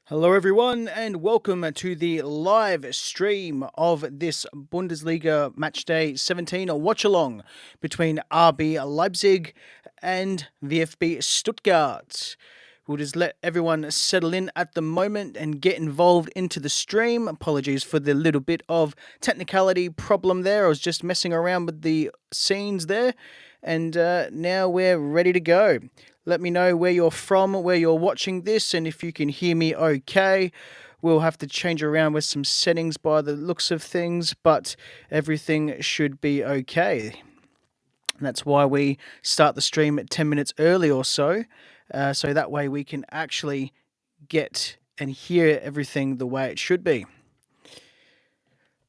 Hello, everyone, and welcome to the live stream of this Bundesliga matchday 17 watch along between RB Leipzig and VfB Stuttgart. We'll just let everyone settle in at the moment and get involved into the stream. Apologies for the little bit of technicality problem there. I was just messing around with the scenes there, and now we're ready to go. Let me know where you're from, where you're watching this, and if you can hear me okay. We'll have to change around with some settings by the looks of things, but everything should be okay. That's why we start the stream at 10 minutes early or so, so that way we can actually get and hear everything the way it should be.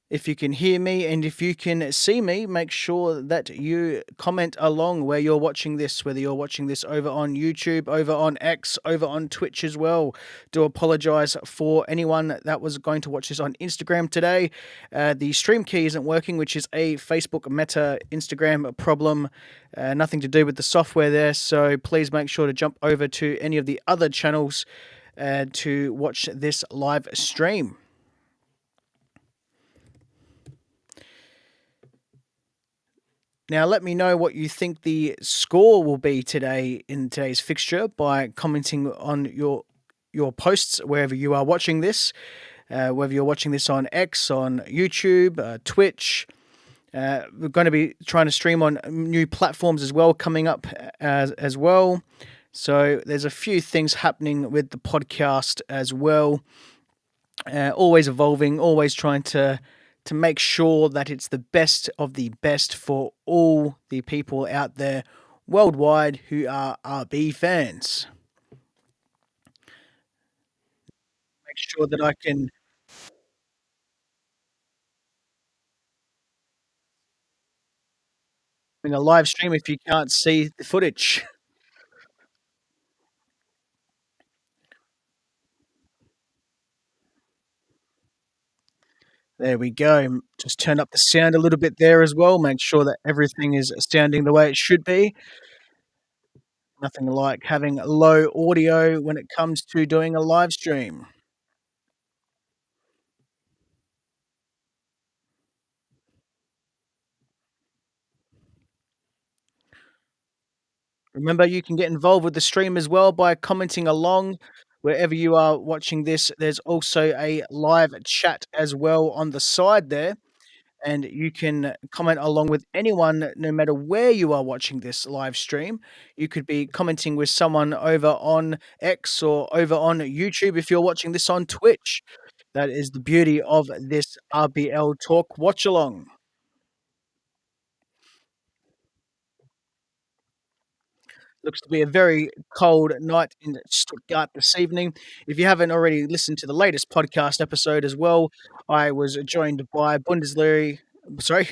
If you can hear me and if you can see me, make sure that you comment along where you're watching this, whether you're watching this over on YouTube, over on X, over on Twitch as well. Do apologize for anyone that was going to watch this on Instagram today. The stream key isn't working, which is a Facebook Meta Instagram problem. Nothing to do with the software there, so please make sure to jump over to any of the other channels to watch this live stream. Now, let me know what you think the score will be today in today's fixture by commenting on your posts wherever you are watching this, whether you're watching this on X, on YouTube, Twitch. We're going to be trying to stream on new platforms as well coming up as well. So there's a few things happening with the podcast as well. Always evolving, always trying to make sure that it's the best of the best for all the people out there worldwide who are RB fans. Make sure that I can bring a live stream if you can't see the footage. There we go. Just turn up the sound a little bit there as well. Make sure that everything is sounding the way it should be. Nothing like having low audio when it comes to doing a live stream. Remember, you can get involved with the stream as well by commenting along wherever you are watching this. There's also a live chat as well on the side there, and you can comment along with anyone no matter where you are watching this live stream. You could be commenting with someone over on X or over on YouTube if you're watching this on Twitch. That is the beauty of this RBL Talk watch along. Looks to be a very cold night in Stuttgart this evening. If you haven't already listened to the latest podcast episode as well, I was joined by Bundesliga. Sorry,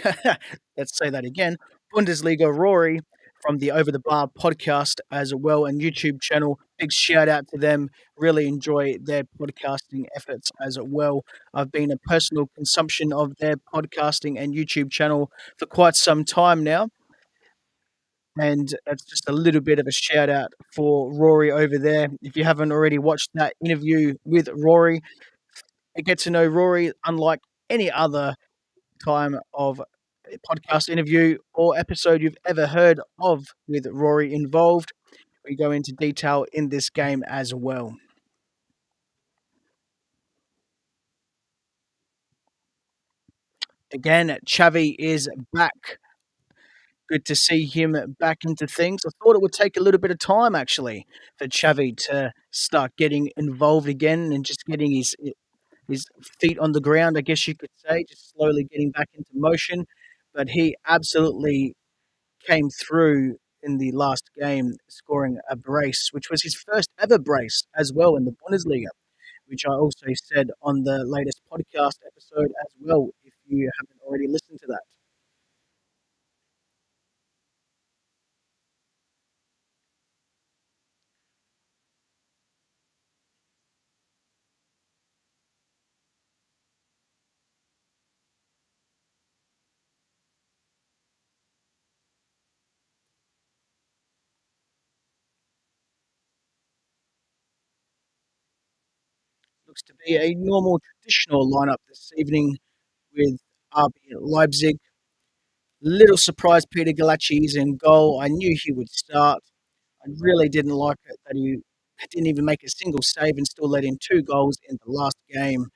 let's say that again. Bundesliga Rory from the Over the Bar podcast as well and YouTube channel. Big shout out to them. Really enjoy their podcasting efforts as well. I've been a personal consumption of their podcasting and YouTube channel for quite some time now. And that's just a little bit of a shout out for Rory over there. If you haven't already watched that interview with Rory, get to know Rory unlike any other time of a podcast interview or episode you've ever heard of with Rory involved. We go into detail in this game as well. Again, Xavi is back. Good to see him back into things. I thought it would take a little bit of time actually for Xavi to start getting involved again and just getting his feet on the ground, I guess you could say, just slowly getting back into motion. But he absolutely came through in the last game, scoring a brace, which was his first ever brace as well in the Bundesliga, which I also said on the latest podcast episode as well, if you haven't already listened to that. Looks to be a normal traditional lineup this evening with RB Leipzig. Little surprise Peter Galacci is in goal. I knew he would start. I really didn't like it that he didn't even make a single save and still let in 2 goals in the last game.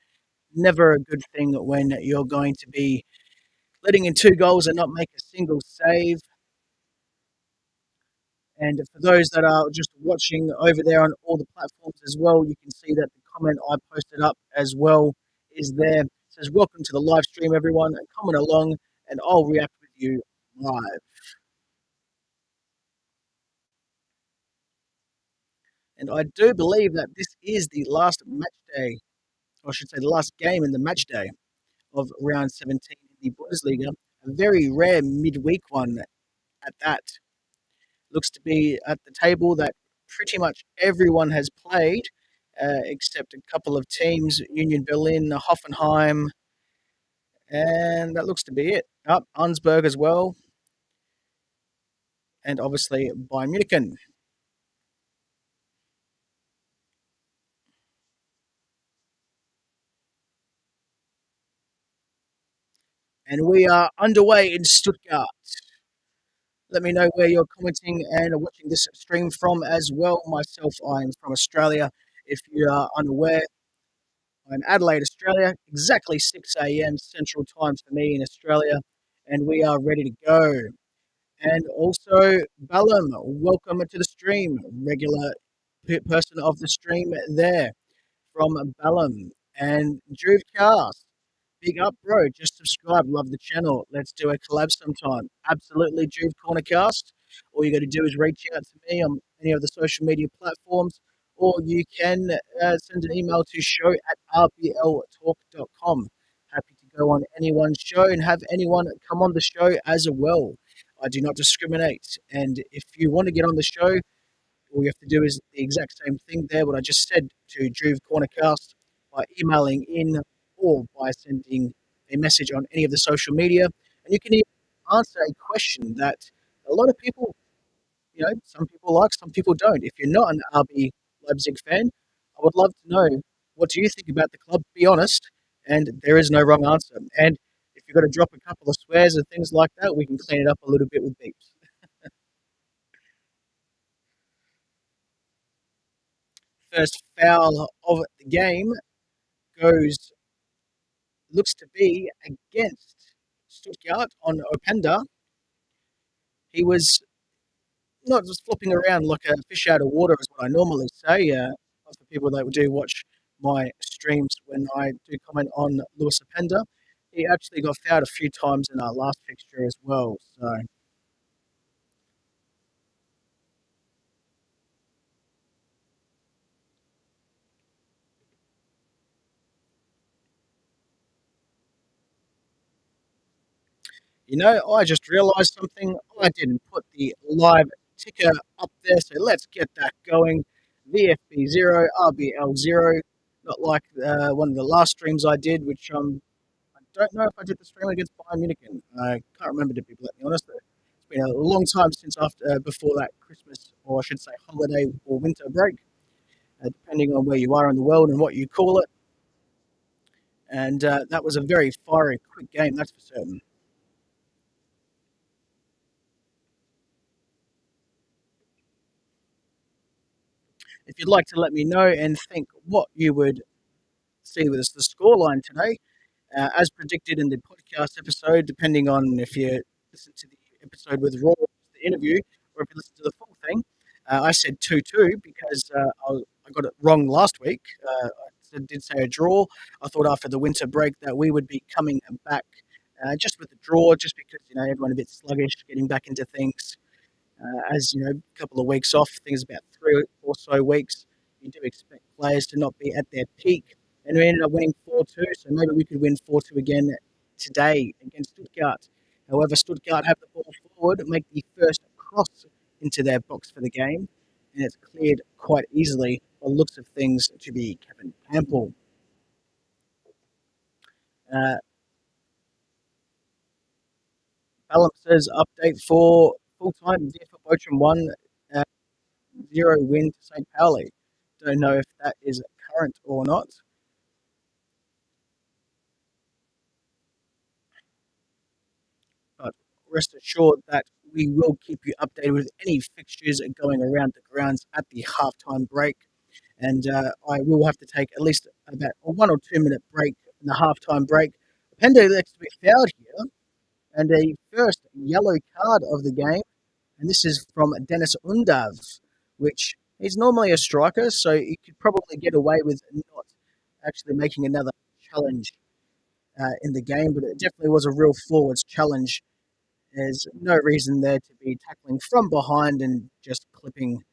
Never a good thing when you're going to be letting in 2 goals and not make a single save. And for those that are just watching over there on all the platforms as well, you can see that the comment I posted up as well is there. It says, "Welcome to the live stream, everyone. Comment along and I'll react with you live." And I do believe that this is the last match day, or I should say the last game in the match day of round 17 in the Bundesliga. A very rare midweek one at that. Looks to be at the table that pretty much everyone has played, except a couple of teams, Union Berlin, Hoffenheim, and that looks to be it. Up Arnsberg as well, and obviously Bayern Munich. And we are underway in Stuttgart. Let me know where you're commenting and watching this stream from as well. Myself, I'm from Australia. If you are unaware, I'm Adelaide, Australia. Exactly 6 a.m. Central Time for me in Australia, and we are ready to go. And also, Ballum, welcome to the stream. Regular person of the stream there from Ballum. And Drewcast, big up, bro. Just subscribe. Love the channel. Let's do a collab sometime. Absolutely, Juve Cornercast. All you got to do is reach out to me on any of the social media platforms, or you can send an email to show@rbltalk.com. Happy to go on anyone's show and have anyone come on the show as well. I do not discriminate. And if you want to get on the show, all you have to do is the exact same thing there, what I just said to Drew Cornercast, by emailing in or by sending a message on any of the social media. And you can even answer a question that a lot of people, some people like, some people don't. If you're not an RB Leipzig fan, I would love to know, what do you think about the club? Be honest. And there is no wrong answer. And if you've got to drop a couple of swears and things like that, we can clean it up a little bit with beeps. First foul of the game goes looks to be against Stuttgart on Openda. He was not just flopping around like a fish out of water, is what I normally say. For people that do watch my streams when I do comment on Lewis Openda, he actually got fouled a few times in our last fixture as well. So I just realised something. I didn't put the live ticker up there, so let's get that going. VFB 0, RBL 0, not like one of the last streams I did, which I don't know if I did the stream against Bayern Munich. I can't remember, to be bluntly honest. It's been a long time since before that Christmas, or I should say holiday or winter break, depending on where you are in the world and what you call it. And that was a very fiery, quick game, that's for certain. If you'd like to let me know and think what you would see with the scoreline today, as predicted in the podcast episode, depending on if you listen to the episode with Raw, the interview, or if you listen to the full thing, I said 2-2 because I got it wrong last week. I did say a draw. I thought after the winter break that we would be coming back just with the draw, just because everyone a bit sluggish, getting back into things. As a couple of weeks off, things about 3 or so weeks, you do expect players to not be at their peak. And we ended up winning 4-2, so maybe we could win 4-2 again today against Stuttgart. However, Stuttgart have the ball forward, make the first cross into their box for the game, and it's cleared quite easily by the looks of things to be Kevin Campbell. Uh, Ballum says update for full-time for Bochum 1, 0 win to St. Pauli. Don't know if that is current or not. rest assured that we will keep you updated with any fixtures going around the grounds at the halftime break. And I will have to take at least about a 1 or 2 minute break in the halftime break. Pendo elects to be fouled here, and a first yellow card of the game. And this is from Dennis Undav, which he's normally a striker, so he could probably get away with not actually making another challenge in the game, but it definitely was a real forwards challenge. There's no reason there to be tackling from behind and just clipping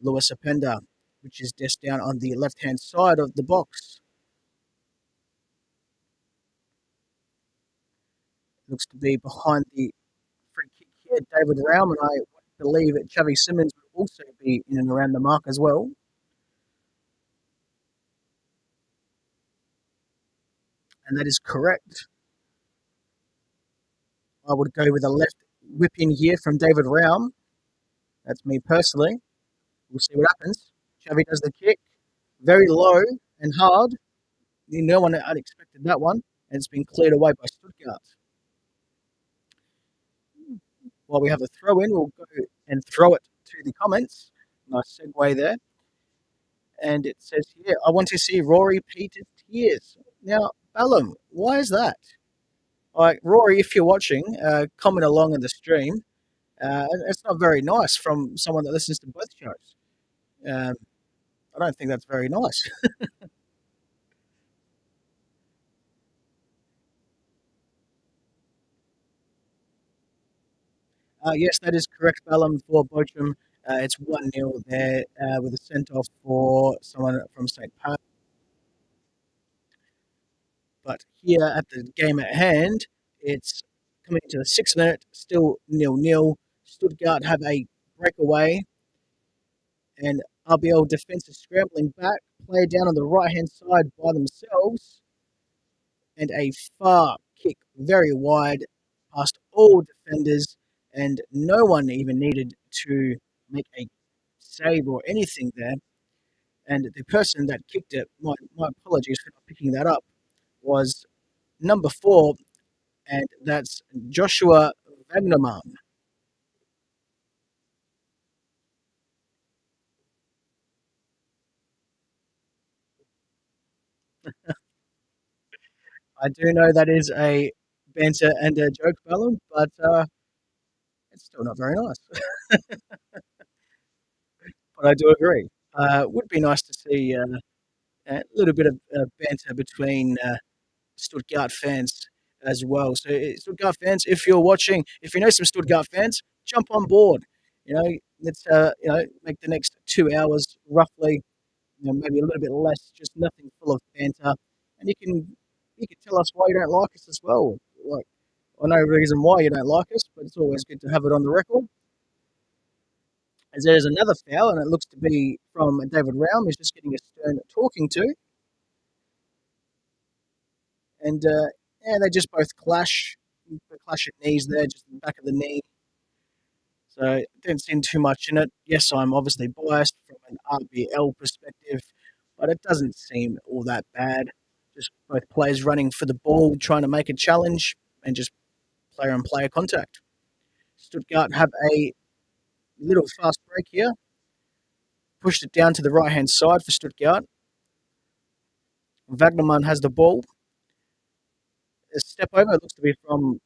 Lewis Openda, which is just down on the left-hand side of the box. Looks to be behind the free kick here, David Raum, and I believe that Xavi Simmons will also be in and around the mark as well. And that is correct. I would go with a left whip in here from David Raum. That's me personally. We'll see what happens. Xavi does the kick. Very low and hard. No one unexpected that one. And it's been cleared away by Stuttgart. While we have a throw in, we'll go and throw it to the comments. Nice segue there. And it says here, I want to see Rory Peters tears. Now, Ballum, why is that? Rory, if you're watching, comment along in the stream. It's not very nice from someone that listens to both shows. Um, I don't think that's very nice. Yes, that is correct, Ballum, for Bochum. It's 1-0 there with a sent-off for someone from St. Pat. But here at the game at hand, it's coming to the 6th minute, still 0-0. Stuttgart have a breakaway, and RBL defence is scrambling back, play down on the right-hand side by themselves, and a far kick very wide past all defenders, and no one even needed to make a save or anything there. And the person that kicked it, my apologies for not picking that up, was number 4, and that's Joshua Wagnermann. I do know that is a banter and a joke, Bellum, but it's still not very nice. But I do agree. Would be nice to see a little bit of banter between Stuttgart fans as well. So, Stuttgart fans, if you're watching, if you know some Stuttgart fans, jump on board. Let's make the next 2 hours roughly, maybe a little bit less, just nothing full of banter, and you can tell us why you don't like us as well. Like, I know reason why you don't like us, but it's always good to have it on the record. As there's another foul, and it looks to be from David Raum, who's just getting a stern talking to, and yeah, they just both clash. They clash at knees there, just in the back of the knee. So I don't see too much in it. Yes, I'm obviously biased from an RBL perspective, but it doesn't seem all that bad. Just both players running for the ball, trying to make a challenge, and just player and player contact. Stuttgart have a little fast break here. Pushed it down to the right hand side for Stuttgart. Wagnermann has the ball. A step over, it looks to be from,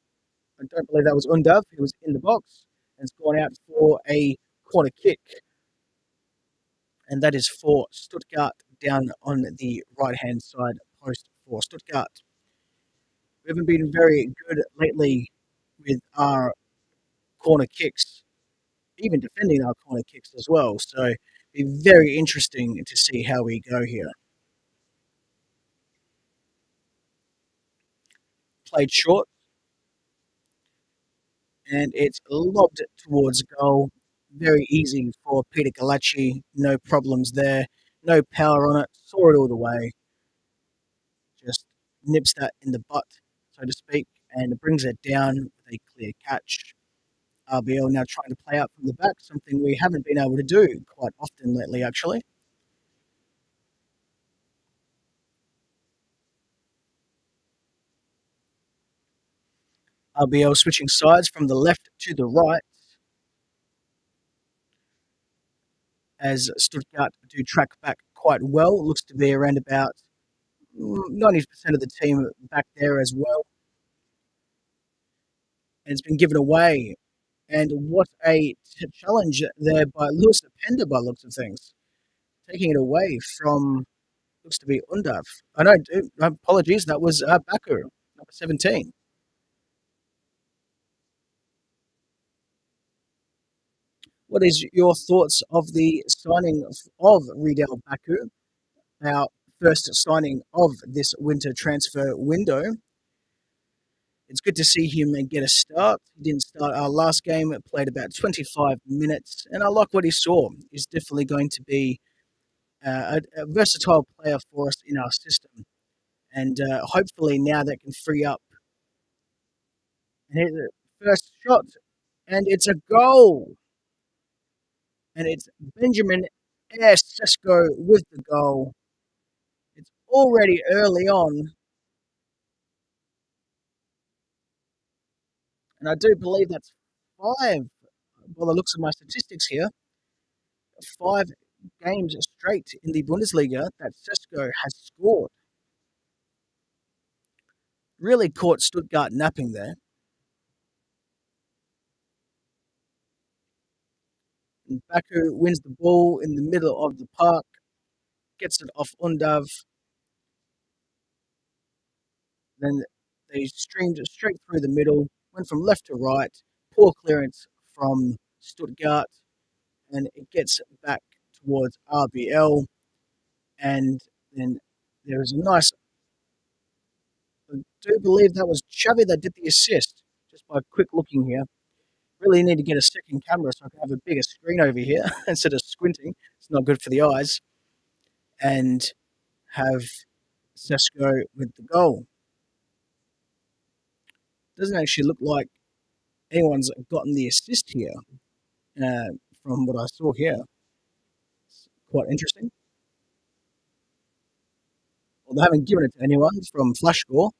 I don't believe that was Undav, who was in the box, and has gone out for a corner kick. And that is for Stuttgart down on the right hand side post for Stuttgart. We haven't been very good lately with our corner kicks, even defending our corner kicks as well. So it'll be very interesting to see how we go here. Played short, and it's lobbed towards goal. Very easy for Peter Galacci. No problems there. No power on it. Saw it all the way. Just nips that in the butt, so to speak, and brings it down with a clear catch. RBL now trying to play out from the back, something we haven't been able to do quite often lately, actually. RBL switching sides from the left to the right as Stuttgart do track back quite well. It looks to be around about 90% of the team back there as well. And it's been given away. And what a challenge there by Lewis Pender by looks of things. Taking it away from, looks to be Undav. I know, apologies, that was Baku, number 17. What is your thoughts of the signing of Riedel Baku, our first signing of this winter transfer window? It's good to see him get a start. He didn't start our last game, played about 25 minutes, and I like what he saw. He's definitely going to be a versatile player for us in our system. And hopefully now that can free up. And hit the first shot, and it's a goal. And it's Benjamin Sesko with the goal. It's already early on, and I do believe that's five. By the looks of my statistics here, 5 games straight in the Bundesliga that Sesko has scored. Really caught Stuttgart napping there. And Baku wins the ball in the middle of the park, gets it off Undav. Then they streamed straight through the middle, went from left to right. Poor clearance from Stuttgart, and it gets back towards RBL. And then there is a nice, I do believe that was Xavi that did the assist, just by quick looking here. Really need to get a second camera so I can have a bigger screen over here instead of squinting. It's not good for the eyes. And have Sesko with the goal. Doesn't actually look like anyone's gotten the assist here from what I saw here. It's quite interesting. Well, they haven't given it to anyone from Flash Score.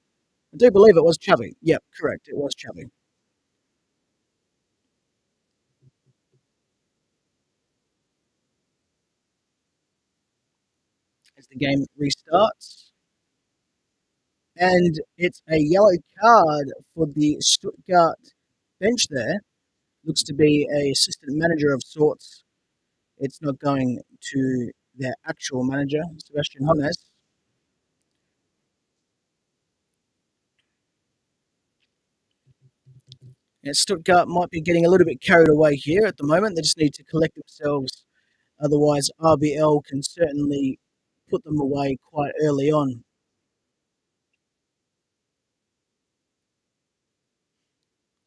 I do believe it was Xavi. Yep, correct. It was Xavi. As the game restarts. And it's a yellow card for the Stuttgart bench there. Looks to be a assistant manager of sorts. It's not going to their actual manager, Sebastian Hones. And Stuttgart might be getting a little bit carried away here at the moment. They just need to collect themselves. Otherwise, RBL can certainly put them away quite early on.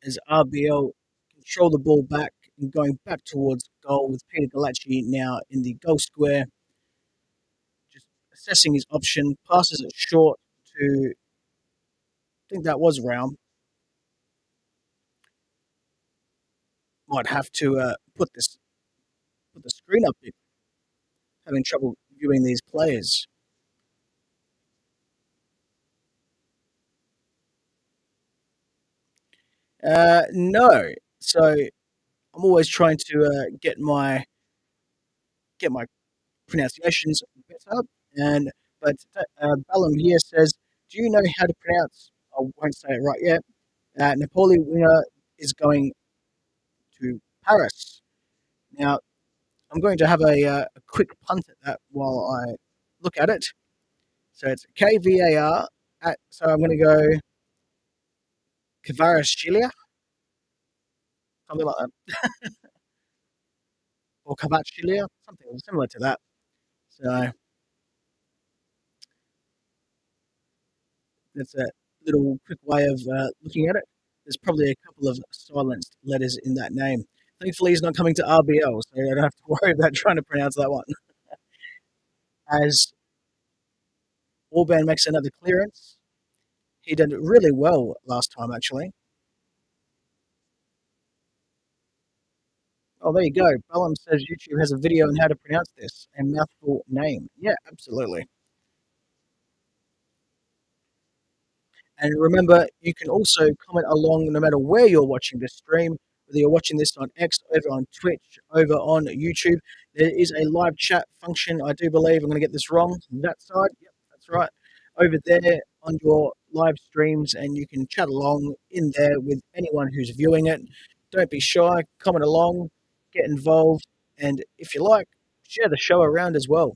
As RBL control the ball back and going back towards goal with Peter Galacci now in the goal square. Just assessing his option, passes it short to, I think that was Raum. Might have to put the screen up bit. Having trouble viewing these players. No. So I'm always trying to get my pronunciations better. But Ballum here says, "Do you know how to pronounce?" I won't say it right yet. Napoli winner is going to Paris. Now I'm going to have a quick punt at that while I look at it. So it's KVAR. So I'm going to go Kvaratskhelia, something like that, or Kvaratskhelia, something similar to that. So that's a little quick way of looking at it. There's probably a couple of silenced letters in that name. Thankfully, he's not coming to RBL, so I don't have to worry about trying to pronounce that one. As Orban makes another clearance, he did really well last time, actually. Oh, there you go. Bellum says YouTube has a video on how to pronounce this. A mouthful name. Yeah, absolutely. And remember, you can also comment along no matter where you're watching this stream, whether you're watching this on X, over on Twitch, over on YouTube. There is a live chat function, I do believe. I'm going to get this wrong. That side, yep, that's right. Over there on your live streams, and you can chat along in there with anyone who's viewing it. Don't be shy, comment along, get involved, and if you like, share the show around as well.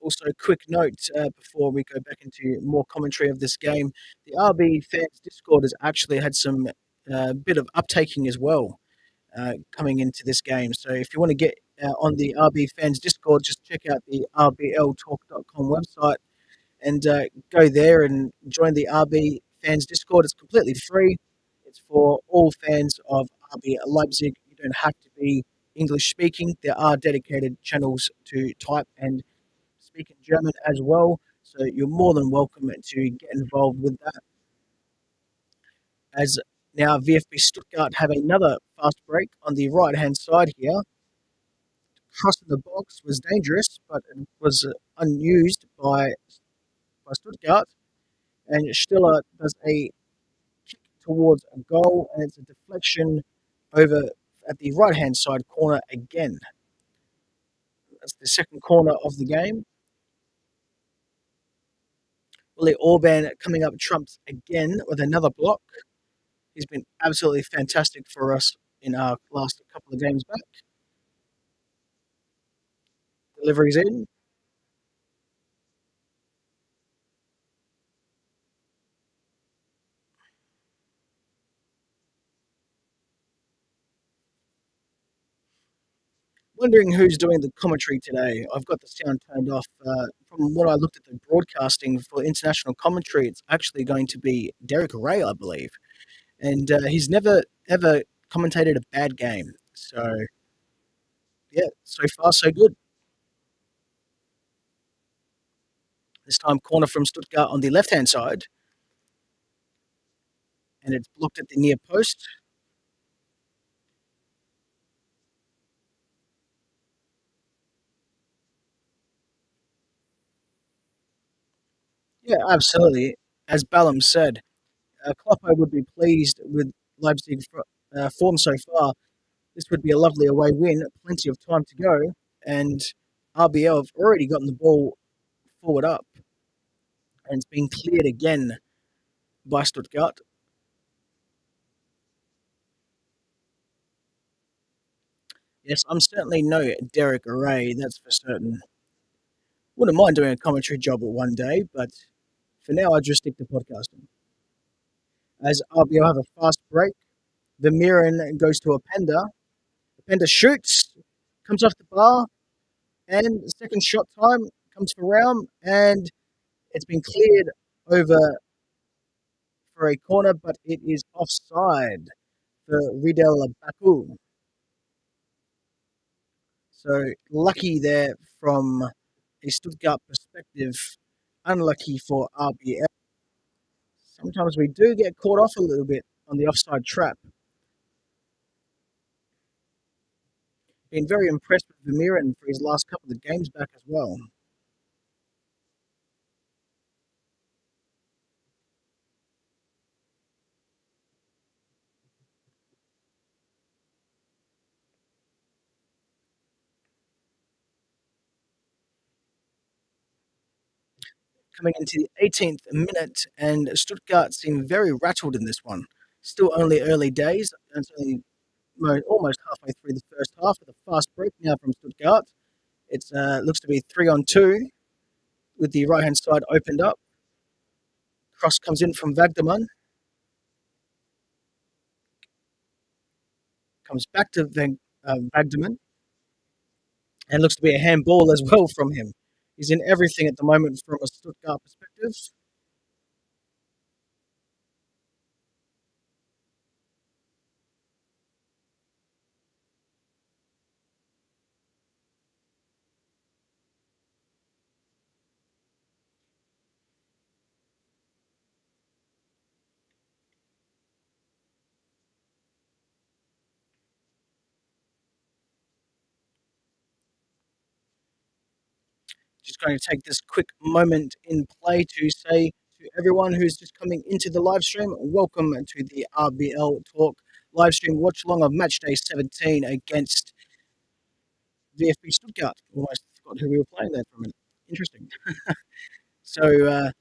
Also, quick note before we go back into more commentary of this game, the RB fans Discord has actually had some bit of uptaking as well coming into this game. So if you want to get on the RB fans Discord, just check out the RBLTalk.com website and go there and join the RB fans Discord. It's completely free. It's for all fans of RB Leipzig. You don't have to be English speaking. There are dedicated channels to type and speak in German as well. So you're more than welcome to get involved with that. As now VfB Stuttgart have another fast break on the right hand side here. Crossing the box was dangerous, but it was unused by Stuttgart. And Stiller does a kick towards a goal, and it's a deflection over at the right hand side corner again. That's the second corner of the game. Willie Orban coming up trumps again with another block. He's been absolutely fantastic for us in our last couple of games back. Deliveries in. Wondering who's doing the commentary today. I've got the sound turned off. From what I looked at the broadcasting for international commentary, it's actually going to be Derek Ray, I believe. And he's never, ever commentated a bad game. So, yeah, so far, so good. This time, corner from Stuttgart on the left hand side. And it's blocked at the near post. Yeah, absolutely. As Ballum said, Kloppo would be pleased with Leipzig form so far. This would be a lovely away win, plenty of time to go, and RBL have already gotten the ball forward up, and it's been cleared again by Stuttgart. Yes, I'm certainly no Derek Array, that's for certain. Wouldn't mind doing a commentary job one day, but for now I just stick to podcasting. As RBL have a fast break, Vermeeren goes to Openda. Openda shoots, comes off the bar, and the second shot time comes for Raum, and it's been cleared over for a corner, but it is offside for Riedel Baku. So lucky there from a Stuttgart perspective, unlucky for RBL. Sometimes we do get caught off a little bit on the offside trap. Been very impressed with Vermeeren for his last couple of games back as well. Coming into the 18th minute, and Stuttgart seem very rattled in this one. Still only early days. It's only almost halfway through the first half with a fast break now from Stuttgart. It looks to be 3-on-2 with the right hand side opened up. Cross comes in from Vagdaman. Comes back to Vagdaman. And looks to be a handball as well from him. He's in everything at the moment from a Stuttgart perspective. Just going to take this quick moment in play to say to everyone who's just coming into the live stream, welcome to the RBL Talk live stream watch along of match day 17 against VfB Stuttgart. Almost forgot who we were playing there for a minute. Interesting. So,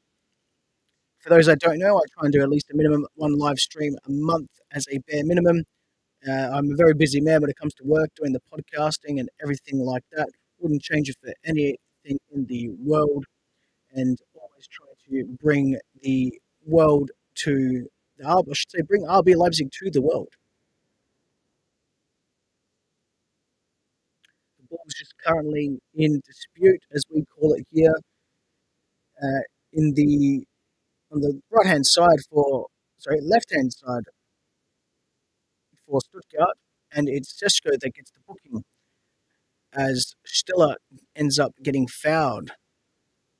for those that don't know, I try and do at least a minimum one live stream a month as a bare minimum. I'm a very busy man when it comes to work, doing the podcasting and everything like that. Wouldn't change it for anything in the world, and always try to bring the world to I should say, bring RB Leipzig to the world. The ball's just currently in dispute, as we call it here, uh, in the on the right hand side left hand side for Stuttgart, and it's Sesko that gets the booking as Stiller ends up getting fouled,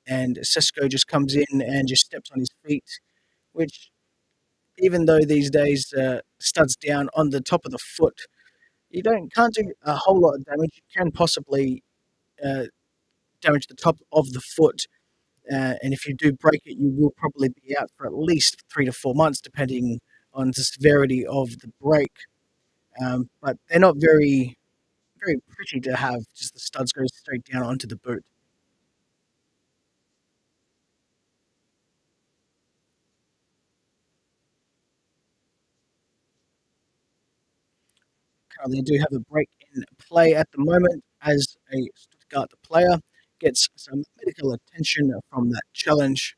and Sesko just comes in and just steps on his feet, which, even though these days studs down on the top of the foot, you can't do a whole lot of damage. You can possibly uh, damage the top of the foot, and if you do break it, you will probably be out for at least 3 to 4 months, depending on the severity of the break. But they're not very pretty to have. Just the studs go straight down onto the boot. Currently do have a break in play at the moment as a Stuttgart player gets some medical attention from that challenge.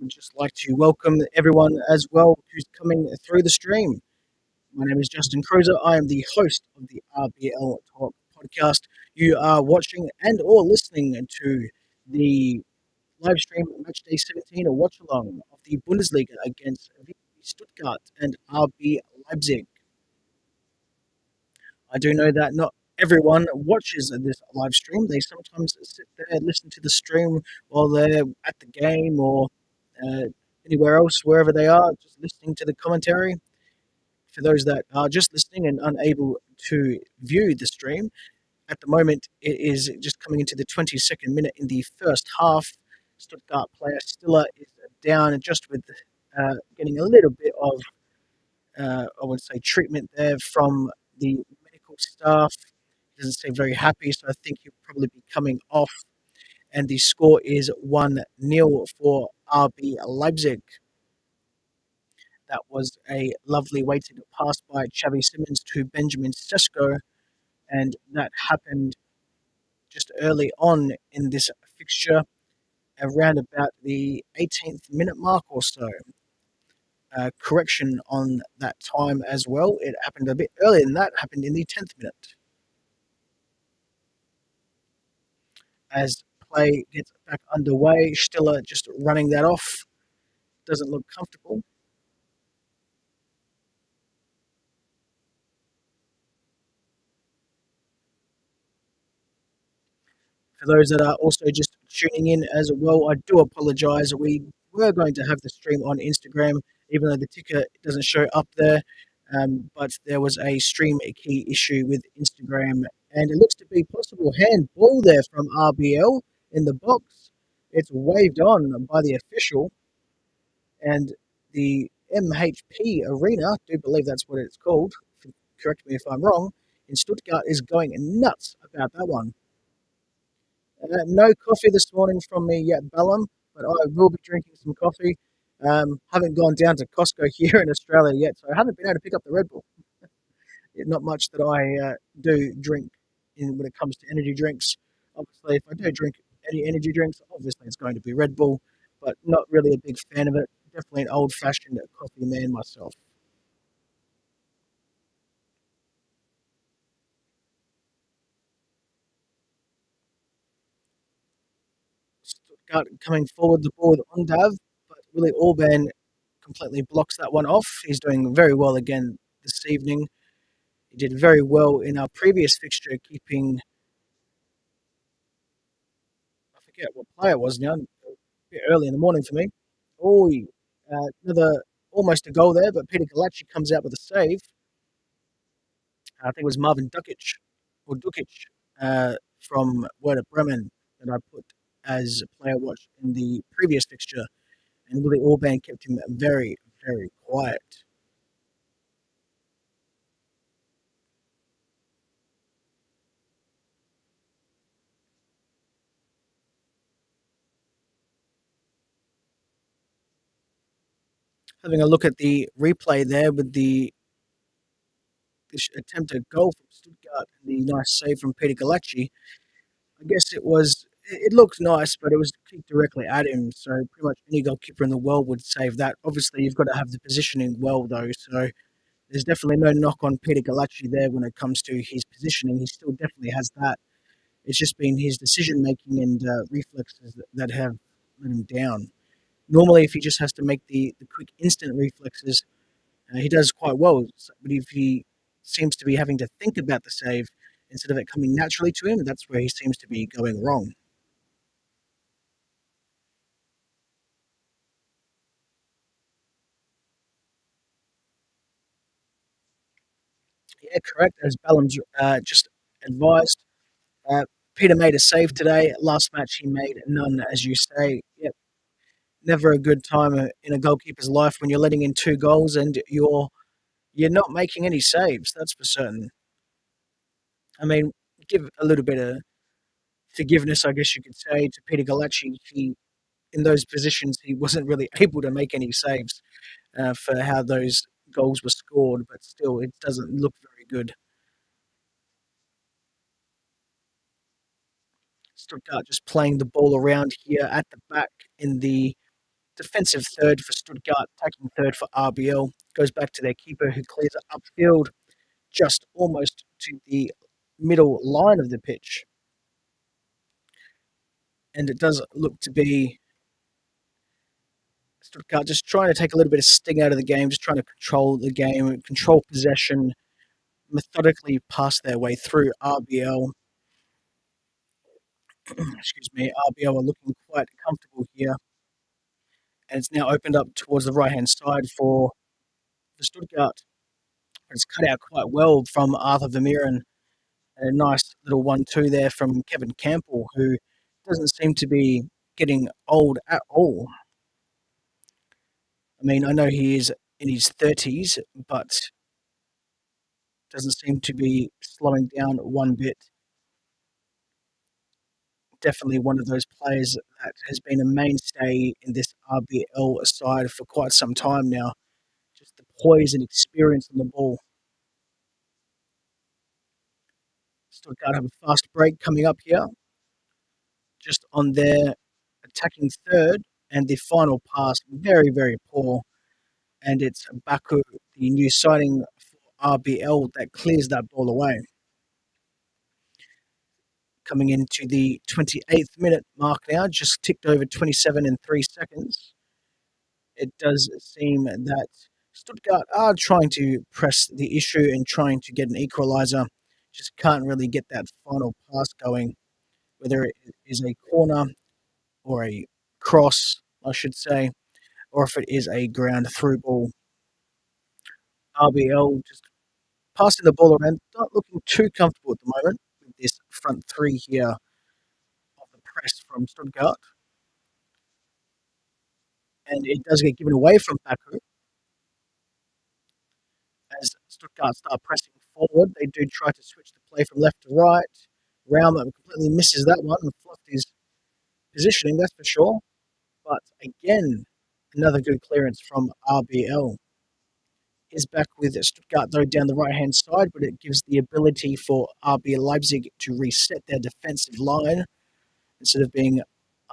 Would just like to welcome everyone as well who's coming through the stream. My name is Justin Cruiser. I am the host of the RBL Talk podcast. You are watching and or listening to the live stream match day 17, a watch along of the Bundesliga against VfB Stuttgart and RB Leipzig. I do know that not everyone watches this live stream. They sometimes sit there and listen to the stream while they're at the game or uh, anywhere else, wherever they are, just listening to the commentary. For those that are just listening and unable to view the stream, at the moment it is just coming into the 22nd minute in the first half. Stuttgart player Stiller is down just with getting a little bit of I would say, treatment there from the medical staff. He doesn't seem very happy, so I think he'll probably be coming off. And the score is 1-0 for RB Leipzig. That was a lovely weighted pass by Xavi Simons to Benjamin Sesko, and that happened just early on in this fixture, around about the 18th minute mark or so. Correction on that time as well. It happened a bit earlier than that, happened in the 10th minute. As play gets back underway, Stiller just running that off. Doesn't look comfortable. For those that are also just tuning in as well, I do apologise. We were going to have the stream on Instagram, even though the ticker doesn't show up there. But there was a stream key issue with Instagram, and it looks to be possible handball there from RBL in the box. It's waved on by the official, and the MHP Arena, I do believe that's what it's called, correct me if I'm wrong, in Stuttgart is going nuts about that one. No coffee this morning from me yet, Bellum, but I will be drinking some coffee. Haven't gone down to Costco here in Australia yet, so I haven't been able to pick up the Red Bull. Not much that I do drink when it comes to energy drinks. Obviously, if I do drink any energy drinks, obviously it's going to be Red Bull, but not really a big fan of it. Definitely an old-fashioned coffee man myself. Stuttgart coming forward the ball with Ondav, but Willie Orban completely blocks that one off. He's doing very well again this evening. He did very well in our previous fixture, keeping, I forget what player it was now, a bit early in the morning for me. Oh, another almost a goal there, but Peter Galacci comes out with a save. I think it was Marvin Dukic, from Werder Bremen that I put as a player watch in the previous fixture, and Willie Orban kept him very, very quiet. Having a look at the replay there with the attempted goal from Stuttgart and the nice save from Peter Galacci, I guess it looked nice, but it was kicked directly at him. So pretty much any goalkeeper in the world would save that. Obviously, you've got to have the positioning well, though. So there's definitely no knock on Peter Galacci there when it comes to his positioning. He still definitely has that. It's just been his decision making and reflexes that have let him down. Normally, if he just has to make the quick instant reflexes, he does quite well. But if he seems to be having to think about the save instead of it coming naturally to him, that's where he seems to be going wrong. Yeah, correct. As Ballum's just advised, uh, Peter made a save today. Last match, he made none, as you say. Yep, never a good time in a goalkeeper's life when you're letting in two goals and you're not making any saves. That's for certain. I mean, give a little bit of forgiveness, I guess you could say, to Peter Galacci. He in those positions, he wasn't really able to make any saves for how those goals were scored, but still, it doesn't look very good. Stuttgart just playing the ball around here at the back in the defensive third for Stuttgart, attacking third for RBL. Goes back to their keeper who clears it upfield just almost to the middle line of the pitch. And it does look to be Stuttgart just trying to take a little bit of sting out of the game, just trying to control the game, control possession, methodically pass their way through RBL. Excuse me, RBL are looking quite comfortable here, and it's now opened up towards the right hand side for Stuttgart. It's cut out quite well from Arthur Vermeeren. A nice little 1-2 there from Kevin Campbell, who doesn't seem to be getting old at all. I mean, I know he is in his 30s, but doesn't seem to be slowing down one bit. Definitely one of those players that has been a mainstay in this RBL side for quite some time now. Just the poise and experience on the ball. Stuttgart have a fast break coming up here, just on their attacking third, and the final pass very, very poor. And it's Baku, the new signing for RBL, that clears that ball away. Coming into the 28th minute mark now, just ticked over 27 in 3 seconds. It does seem that Stuttgart are trying to press the issue and trying to get an equaliser. Just can't really get that final pass going, whether it is a corner or a cross, I should say, or if it is a ground through ball. RBL just passing the ball around, not looking too comfortable at the moment with this front three here of the press from Stuttgart. And it does get given away from Baku as Stuttgart start pressing forward. They do try to switch the play from left to right. Raum completely misses that one and fluffed his positioning, that's for sure. But again, another good clearance from RBL. Is back with Stuttgart, though, down the right-hand side, but it gives the ability for RB Leipzig to reset their defensive line instead of being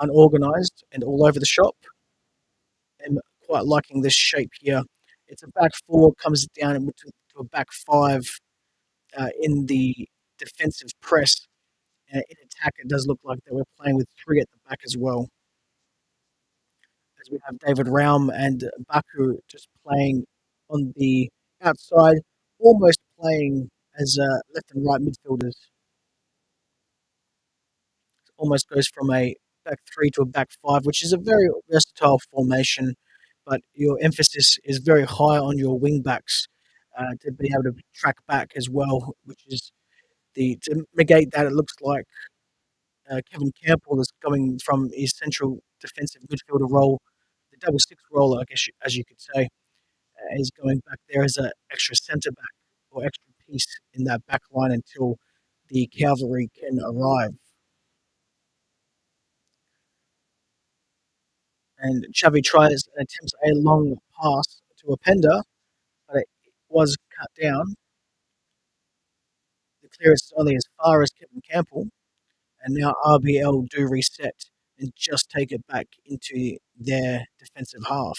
unorganised and all over the shop. I'm quite liking this shape here. It's a back four, comes down to a back five in the defensive press. In attack, it does look like that we're playing with three at the back as well. As we have David Raum and Baku just playing on the outside, almost playing as left and right midfielders. Almost goes from a back three to a back five, which is a very versatile formation, but your emphasis is very high on your wing backs to be able to track back as well, which is to negate that. It looks like Kevin Campbell is going from his central defensive midfielder role, the double six role, I guess, as you could say, is going back there as an extra centre back or extra piece in that back line until the cavalry can arrive. And Xavi tries and attempts a long pass to Openda, but it was cut down. The clearance is only as far as Kevin Campbell, and now RBL do reset and just take it back into their defensive half.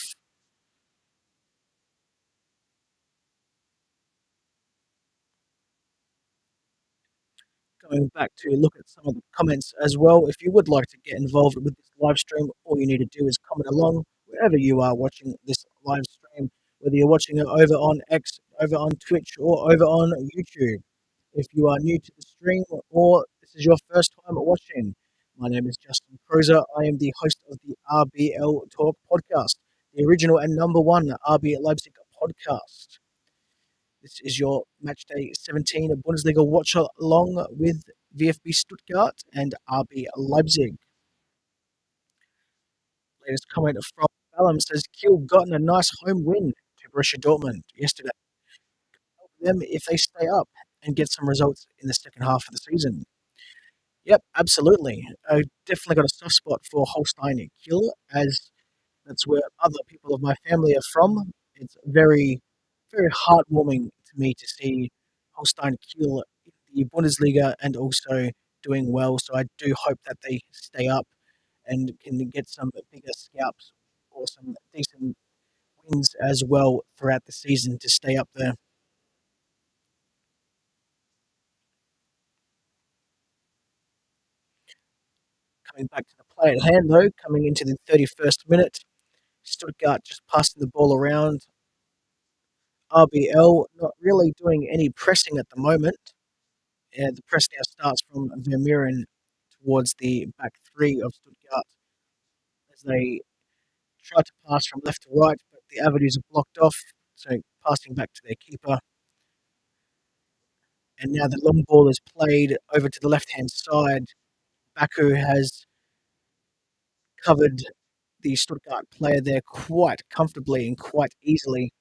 Going back to look at some of the comments as well. If you would like to get involved with this live stream, all you need to do is comment along wherever you are watching this live stream, whether you're watching it over on X, over on Twitch, or over on YouTube. If you are new to the stream or this is your first time watching, my name is Justin Cruiser. I am the host of the RBL Talk podcast, the original and number one RB Leipzig podcast. This is your Matchday 17 Bundesliga watch along with VfB Stuttgart and RB Leipzig. Latest comment from Ballum says Kiel gotten a nice home win to Borussia Dortmund yesterday. Help them if they stay up and get some results in the second half of the season. Yep, absolutely. I definitely got a soft spot for Holstein Kiel, as that's where other people of my family are from. It's very, very heartwarming to me to see Holstein Kiel in the Bundesliga and also doing well. So I do hope that they stay up and can get some bigger scalps or some decent wins as well throughout the season to stay up there. Coming back to the play at hand, though, coming into the 31st minute, Stuttgart just passing the ball around. RBL not really doing any pressing at the moment. The press now starts from Vermeeren towards the back three of Stuttgart as they try to pass from left to right, but the avenues are blocked off. So passing back to their keeper. And now the long ball is played over to the left-hand side. Baku has covered the Stuttgart player there quite comfortably and quite easily.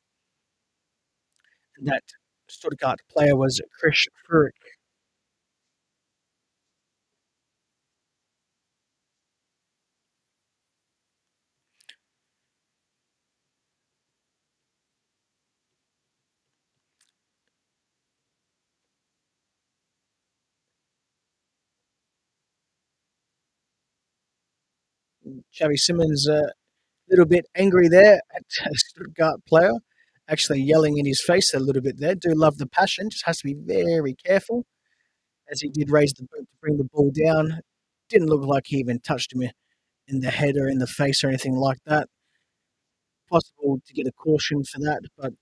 And that Stuttgart player was Chris Furyk. Xavi Simons a little bit angry there at a Stuttgart player, actually yelling in his face a little bit there. Do love the passion, just has to be very careful as he did raise the boot to bring the ball down. Didn't look like he even touched him in the head or in the face or anything like that. Possible to get a caution for that, but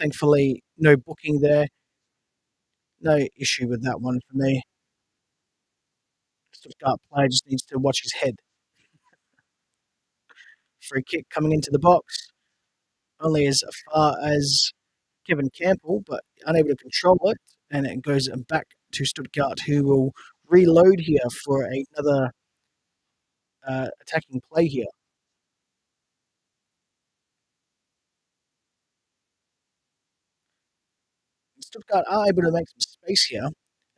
thankfully no booking there. No issue with that one for me. Stuttgart player just needs to watch his head. Free kick coming into the box, only as far as Kevin Campbell, but unable to control it, and it goes back to Stuttgart, who will reload here for another attacking play here. Stuttgart are able to make some space here, and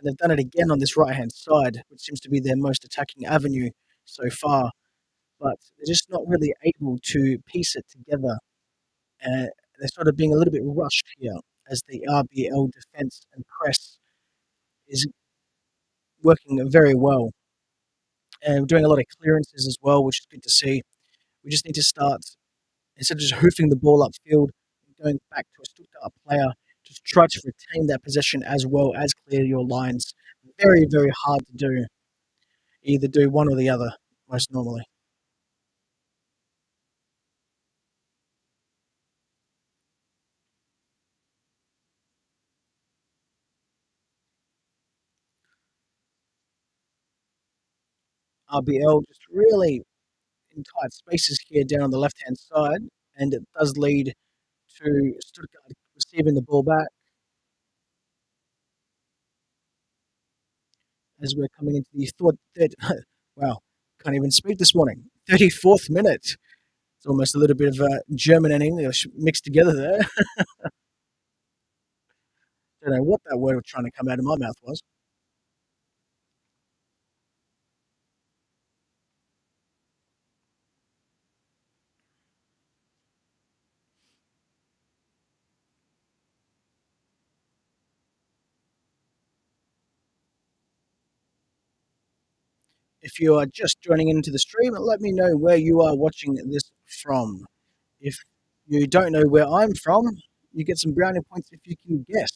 they've done it again on this right-hand side, which seems to be their most attacking avenue so far, but they're just not really able to piece it together. They're sort of being a little bit rushed here as the RBL defense and press is working very well. And we're doing a lot of clearances as well, which is good to see. We just need to start, instead of just hoofing the ball upfield and going back to a Stuttgart player, just try to retain that possession as well as clear your lines. Very, very hard to do. Either do one or the other, most normally. RBL just really in tight spaces here down on the left-hand side, and it does lead to Stuttgart receiving the ball back. as we're coming into the third wow, can't even speak this morning. 34th minute. It's almost a little bit of German and English mixed together there. Don't know what that word was trying to come out of my mouth was. If you are just joining into the stream, let me know where you are watching this from. If you don't know where I'm from, you get some brownie points if you can guess.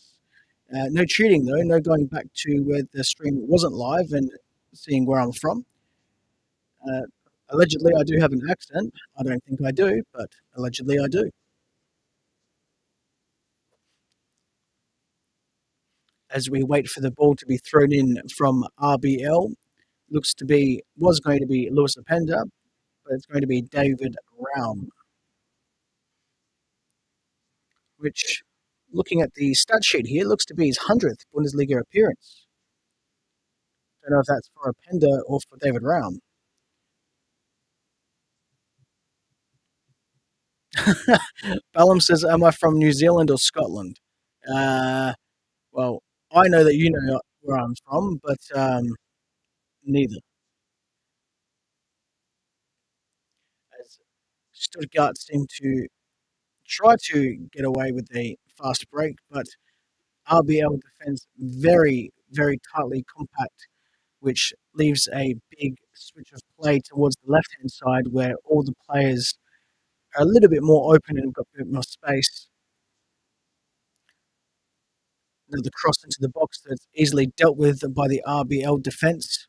No cheating though, no going back to where the stream wasn't live and seeing where I'm from. Uh, Allegedly, I do have an accent. I don't think I do, but allegedly, I do. As we wait for the ball to be thrown in from RBL, was going to be Lewis Openda, but it's going to be David Raum, which, looking at the stat sheet here, looks to be his 100th Bundesliga appearance. Don't know if that's for Openda or for David Raum. Ballum says, "Am I from New Zealand or Scotland?" Uh, well, I know that you know where I'm from, but neither. As Stuttgart seem to try to get away with a fast break, but RBL defends very, very tightly compact, which leaves a big switch of play towards the left hand side where all the players are a little bit more open and got a bit more space. The cross into the box that's easily dealt with by the RBL defence,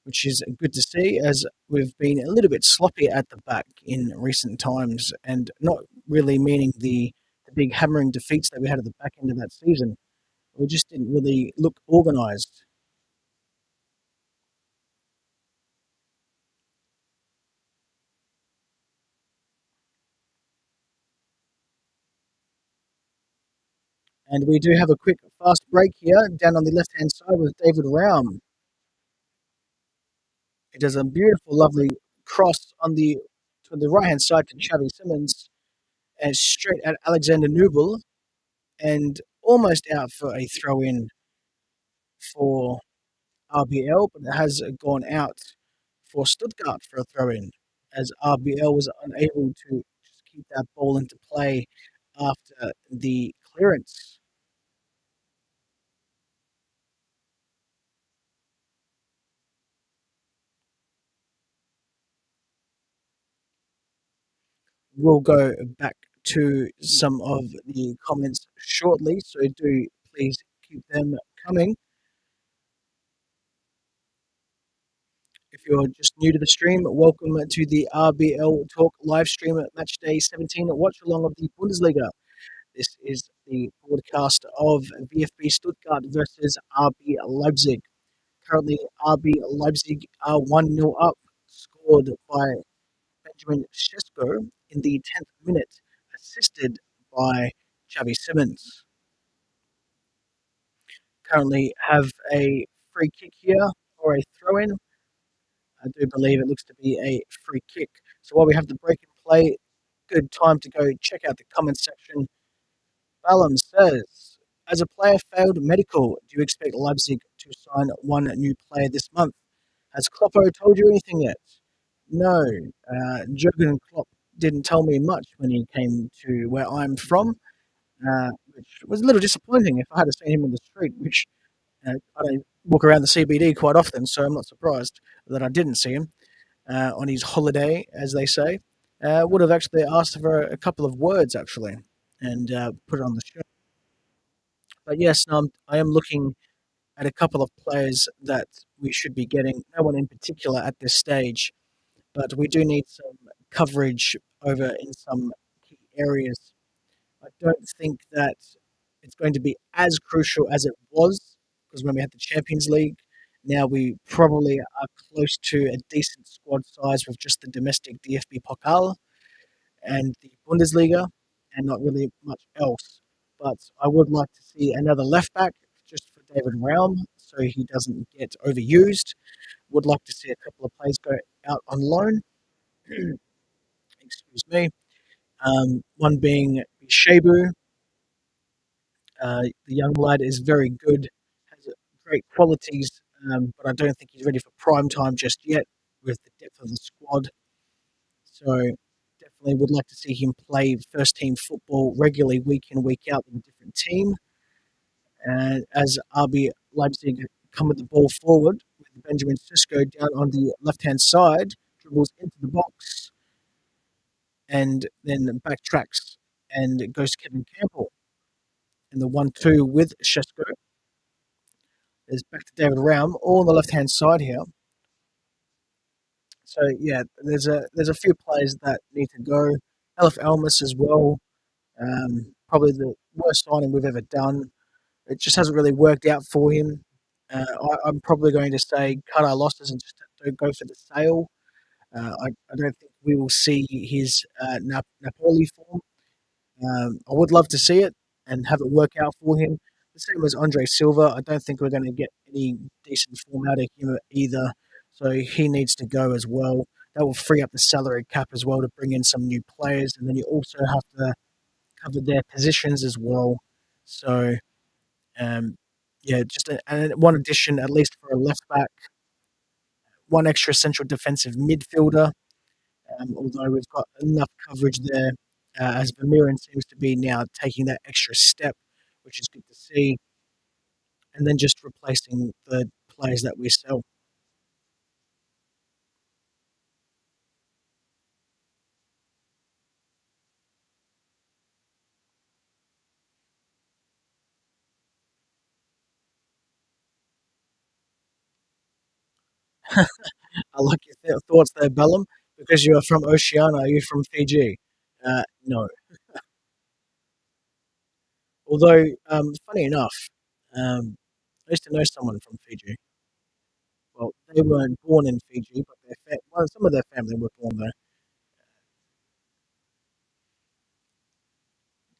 which is good to see as we've been a little bit sloppy at the back in recent times and not really meaning the big hammering defeats that we had at the back end of that season. We just didn't really look organised. And we do have a quick fast break here down on the left hand side with David Raum. He does a beautiful, lovely cross to the right hand side to Xavi Simons and straight at Alexander Nubel and almost out for a throw in for RBL, but it has gone out for Stuttgart for a throw in as RBL was unable to just keep that ball into play after the clearance. We'll go back to some of the comments shortly, so do please keep them coming. If you're just new to the stream, welcome to the RBL Talk live stream at Match Day 17 watch along of the Bundesliga. This is the broadcast of VfB Stuttgart versus RB Leipzig. Currently, RB Leipzig are 1-0 up, scored by Benjamin Sesko in the 10th minute, assisted by Xavi Simons. Currently have a free kick here or a throw in. I do believe it looks to be a free kick. So while we have the break in play, good time to go check out the comments section. Ballum says, as a player failed medical, do you expect Leipzig to sign one new player this month? Has Kloppo told you anything yet? No. Jurgen Klopp didn't tell me much when he came to where I'm from, which was a little disappointing if I had seen him in the street, which I don't walk around the CBD quite often, so I'm not surprised that I didn't see him on his holiday, as they say. Would have actually asked for a couple of words, actually, and put it on the show. But yes, no, I am looking at a couple of players that we should be getting. No one in particular at this stage, but we do need some coverage over in some key areas. I don't think that it's going to be as crucial as it was because when we had the Champions League, now we probably are close to a decent squad size with just the domestic DFB Pokal and the Bundesliga and not really much else. But I would like to see another left back just for David Raum, so he doesn't get overused. Would like to see a couple of players go out on loan. Excuse me. One being Shabu. The young lad is very good, has great qualities, but I don't think he's ready for prime time just yet with the depth of the squad. So definitely would like to see him play first team football regularly, week in, week out with a different team. And as RB Leipzig come with the ball forward, with Benjamin Sisko down on the left hand side, dribbles into the box and then backtracks and it goes to Kevin Campbell. And the 1-2 with Shesko is back to David Raum, all on the left hand side here. So yeah, there's a few players that need to go. Elif Elmas as well. Probably the worst signing we've ever done. It just hasn't really worked out for him. I'm probably going to say cut our losses and just don't go for the sale. I don't think we will see his Napoli form. I would love to see it and have it work out for him. The same as Andre Silva. I don't think we're going to get any decent form out of him either. So he needs to go as well. That will free up the salary cap as well to bring in some new players. And then you also have to cover their positions as well. So, um, yeah, and one addition, at least for a left back, one extra central defensive midfielder. Although we've got enough coverage there, as Vermeeren seems to be now taking that extra step, which is good to see. And then just replacing the players that we sell. I like your thoughts there, Bellum, because you are from Oceania. Are you from Fiji? No. Although, funny enough, I used to know someone from Fiji. Well, they weren't born in Fiji, but some of their family were born there.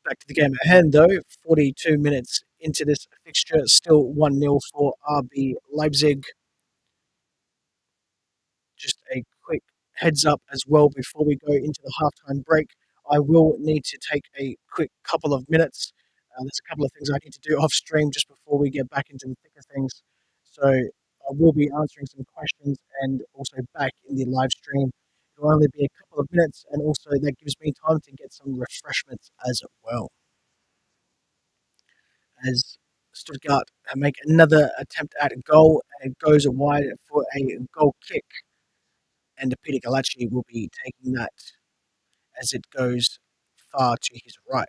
Back to the game at hand, though. 42 minutes into this fixture, still 1-0 for RB Leipzig. Just a quick heads up as well before we go into the halftime break. I will need to take a quick couple of minutes. There's a couple of things I need to do off stream just before we get back into the thick of things. So I will be answering some questions and also back in the live stream. It'll only be a couple of minutes, and also that gives me time to get some refreshments as well. As Stuttgart make another attempt at a goal, and it goes wide for a goal kick. And Peter Galacci will be taking that as it goes far to his right.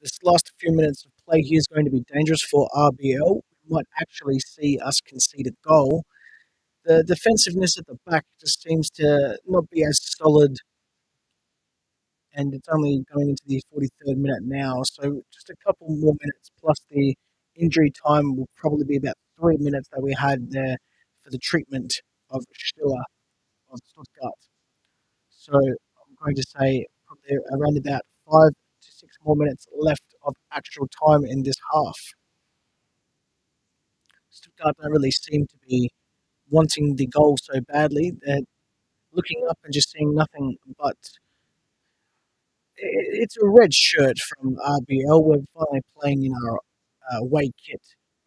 This last few minutes of play here is going to be dangerous for RBL. We might actually see us concede a goal. The defensiveness at the back just seems to not be as solid, and it's only going into the 43rd minute now. So just a couple more minutes plus the injury time will probably be about 3 minutes that we had there for the treatment of Stiller of Stuttgart. So I'm going to say probably around about 5 to 6 more minutes left of actual time in this half. Stuttgart don't really seem to be wanting the goal so badly. They're looking up and just seeing nothing but it's a red shirt from RBL. We're finally playing in our away kit.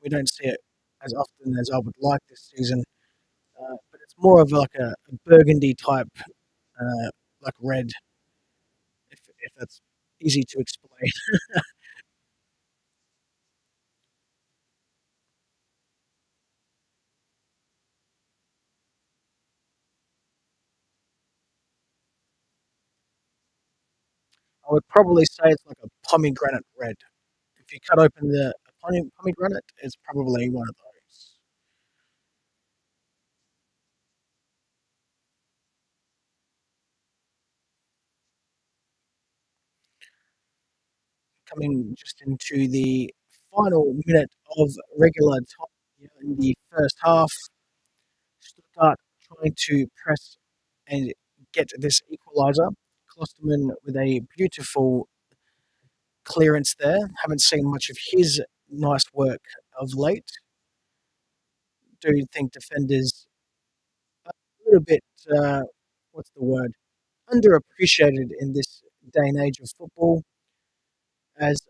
We don't see it as often as I would like this season, but it's more of like a burgundy type, like red, if that's easy to explain. I would probably say it's like a pomegranate red. If you cut open the pomegranate is probably one of those. Coming just into the final minute of regular time here in the first half, Stuttgart trying to press and get this equaliser. Klosterman with a beautiful clearance there. Haven't seen much of his nice work of late. Do think defenders a little bit, uh, what's the word, underappreciated in this day and age of football, as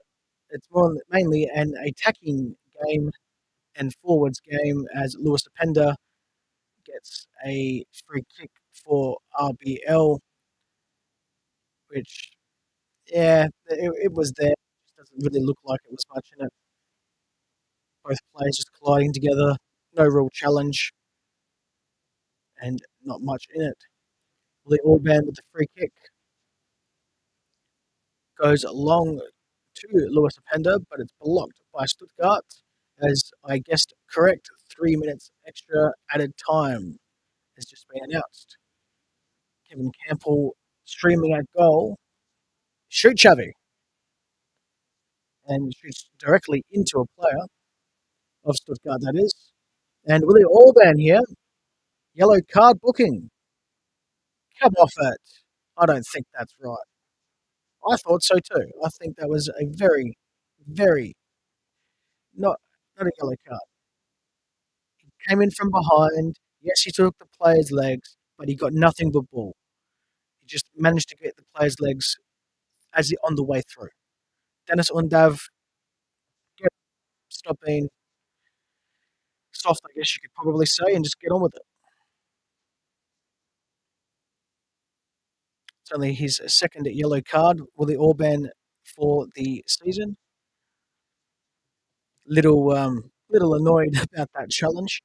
it's more mainly an attacking game and forwards game, as Lewis Openda gets a free kick for RBL, which, yeah, it was there. It doesn't really look like it was much in it. Both players just colliding together, no real challenge, and not much in it. Willie Orban with the free kick goes long to Lewis Openda, but it's blocked by Stuttgart. As I guessed correct, 3 minutes extra added time has just been announced. Kevin Campbell streaming at goal. Shoot Xavi, and shoots directly into a player of Stuttgart, that is. And Willie Orban here, yellow card booking. Come off it. I don't think that's right. I thought so too. I think that was a very, very not not a yellow card. He came in from behind. Yes, he took the player's legs, but he got nothing but ball. He just managed to get the player's legs as he on the way through. Dennis Undav, get, stop being soft, I guess you could probably say, and just get on with it. It's only his second yellow card. Willie Orban for the season. Little annoyed about that challenge.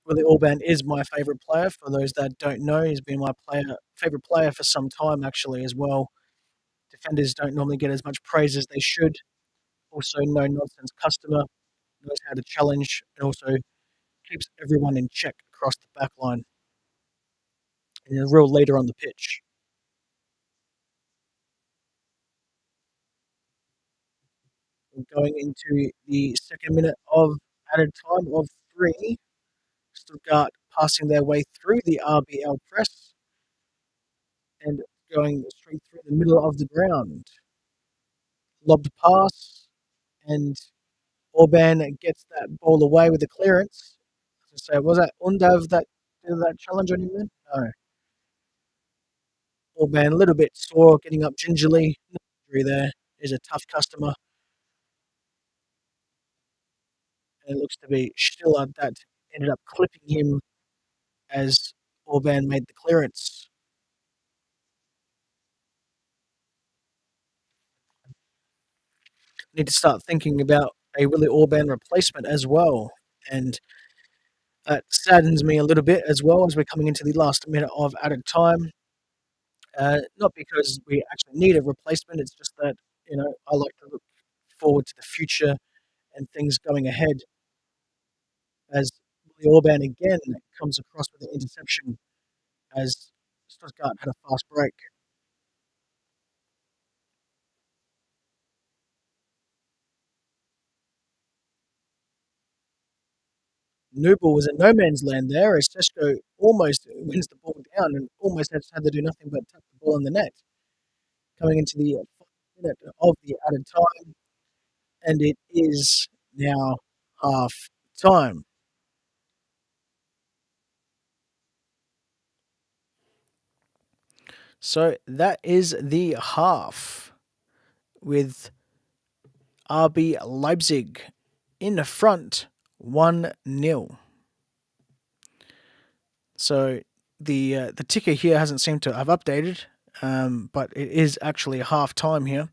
Willie Orban is my favourite player. For those that don't know, he's been my favourite player for some time actually as well. Defenders don't normally get as much praise as they should. Also, no nonsense customer, knows how to challenge, and also keeps everyone in check across the back line. And a real leader on the pitch. We're going into the second minute of added time of 3. Stuttgart passing their way through the RBL press and going straight through the middle of the ground. Lobbed pass, and Orban gets that ball away with the clearance. So was that Undav that did that challenge on him then? No. Orban a little bit sore, getting up gingerly. No injury there. Is a tough customer. And it looks to be Stiller that ended up clipping him as Orban made the clearance. Need to start thinking about a Willie Orban replacement as well. And that saddens me a little bit as well as we're coming into the last minute of added time. Not because we actually need a replacement, it's just that, I like to look forward to the future and things going ahead as Willie Orban again comes across with an interception as Stuttgart had a fast break. Nubel was in no man's land there as Sesko almost wins the ball down and almost has had to do nothing but tap the ball in the net. Coming into the final minute of the added time, and it is now half time. So that is the half with RB Leipzig in the front 1-0. So the ticker here hasn't seemed to have updated, but it is actually half time here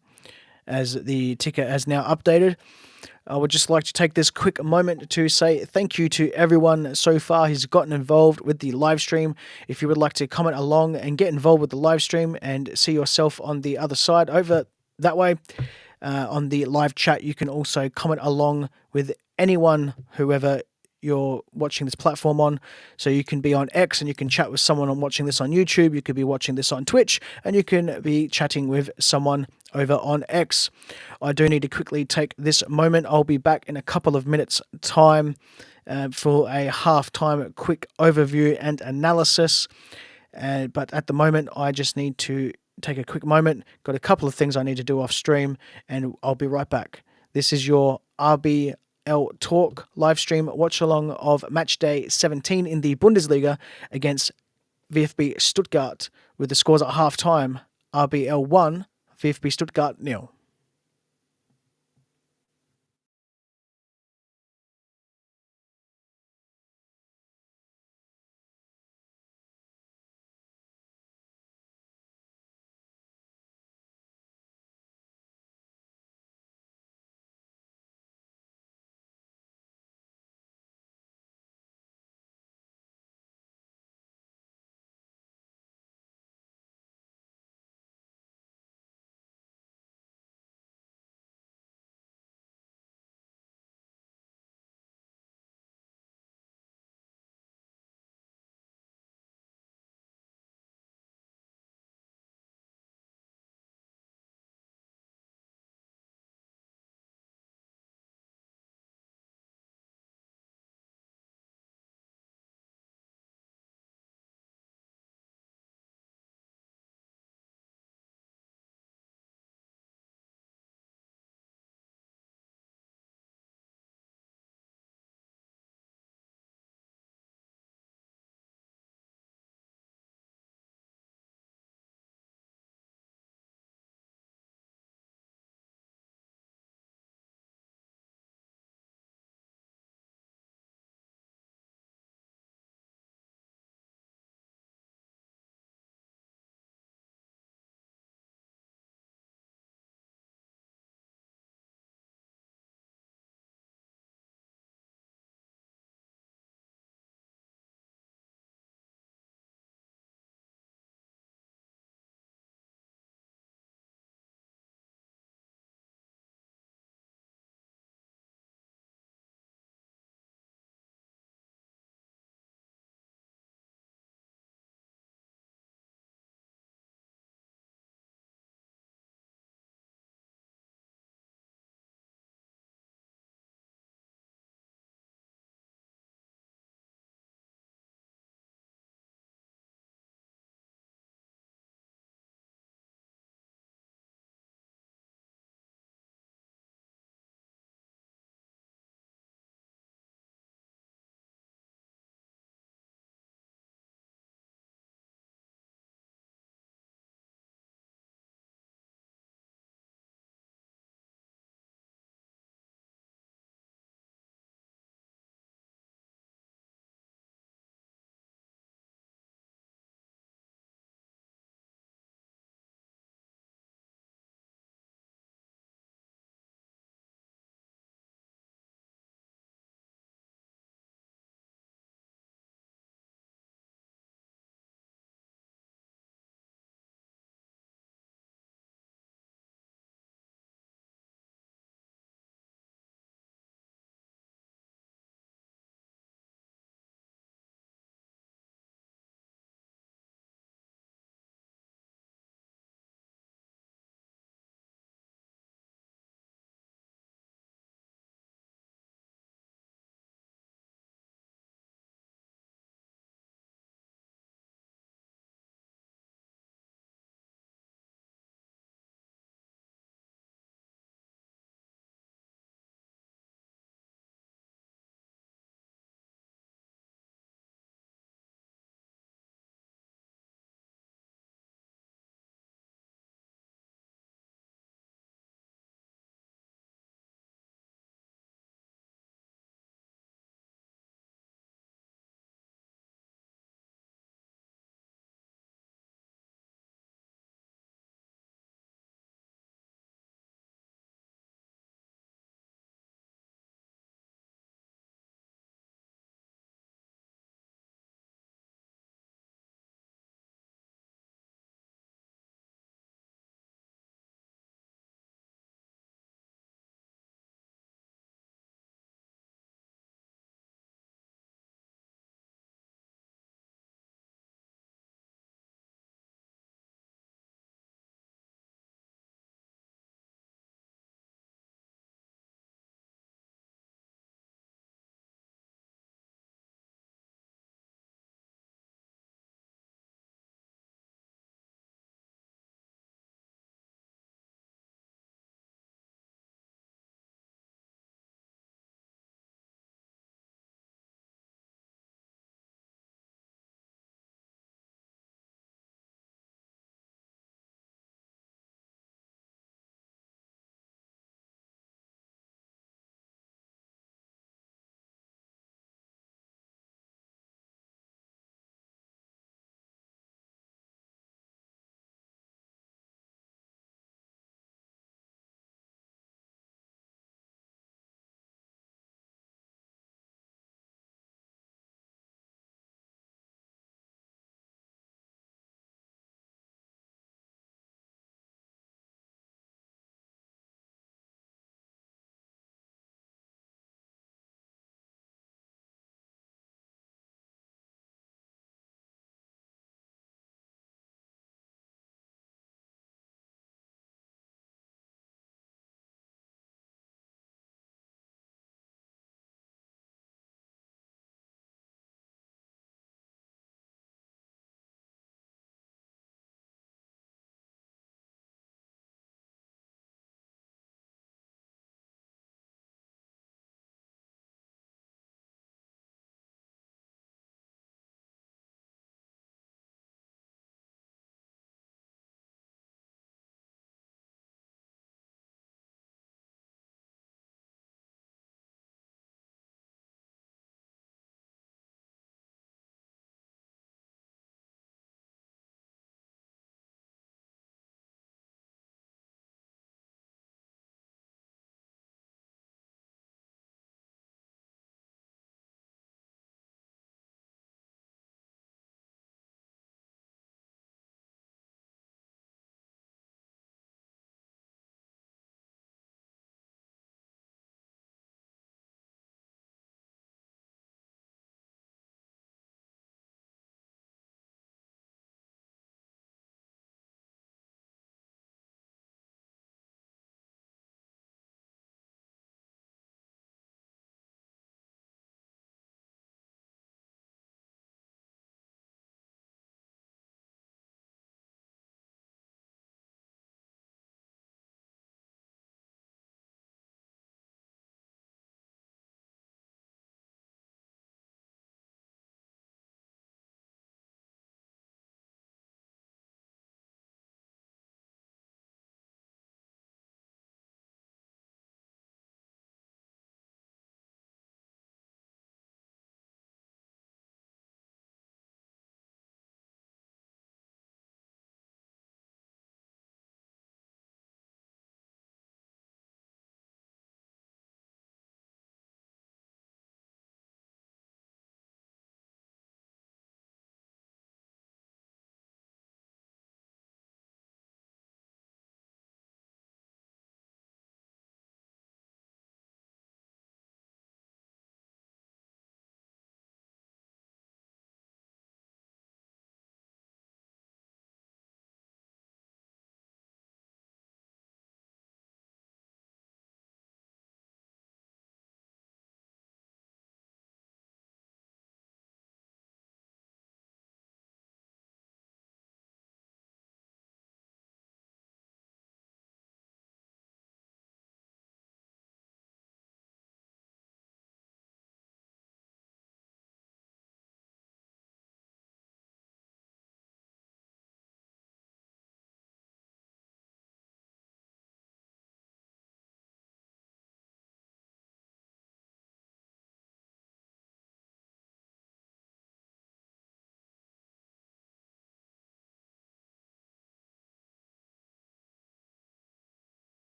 as the ticker has now updated. I would just like to take this quick moment to say thank you to everyone so far who's gotten involved with the live stream. If you would like to comment along and get involved with the live stream and see yourself on the other side over that way, on the live chat. You can also comment along with anyone, whoever you're watching this platform on. So you can be on X and you can chat with someone on watching this on YouTube. You could be watching this on Twitch and you can be chatting with someone over on X. I do need to quickly take this moment. I'll be back in a couple of minutes' time for a halftime quick overview and analysis. But at the moment, I just need to take a quick moment. Got a couple of things I need to do off stream, and I'll be right back. This is your RBL Talk live stream watch along of match day 17 in the Bundesliga against VfB Stuttgart, with the scores at half time: RBL 1, VfB Stuttgart 0.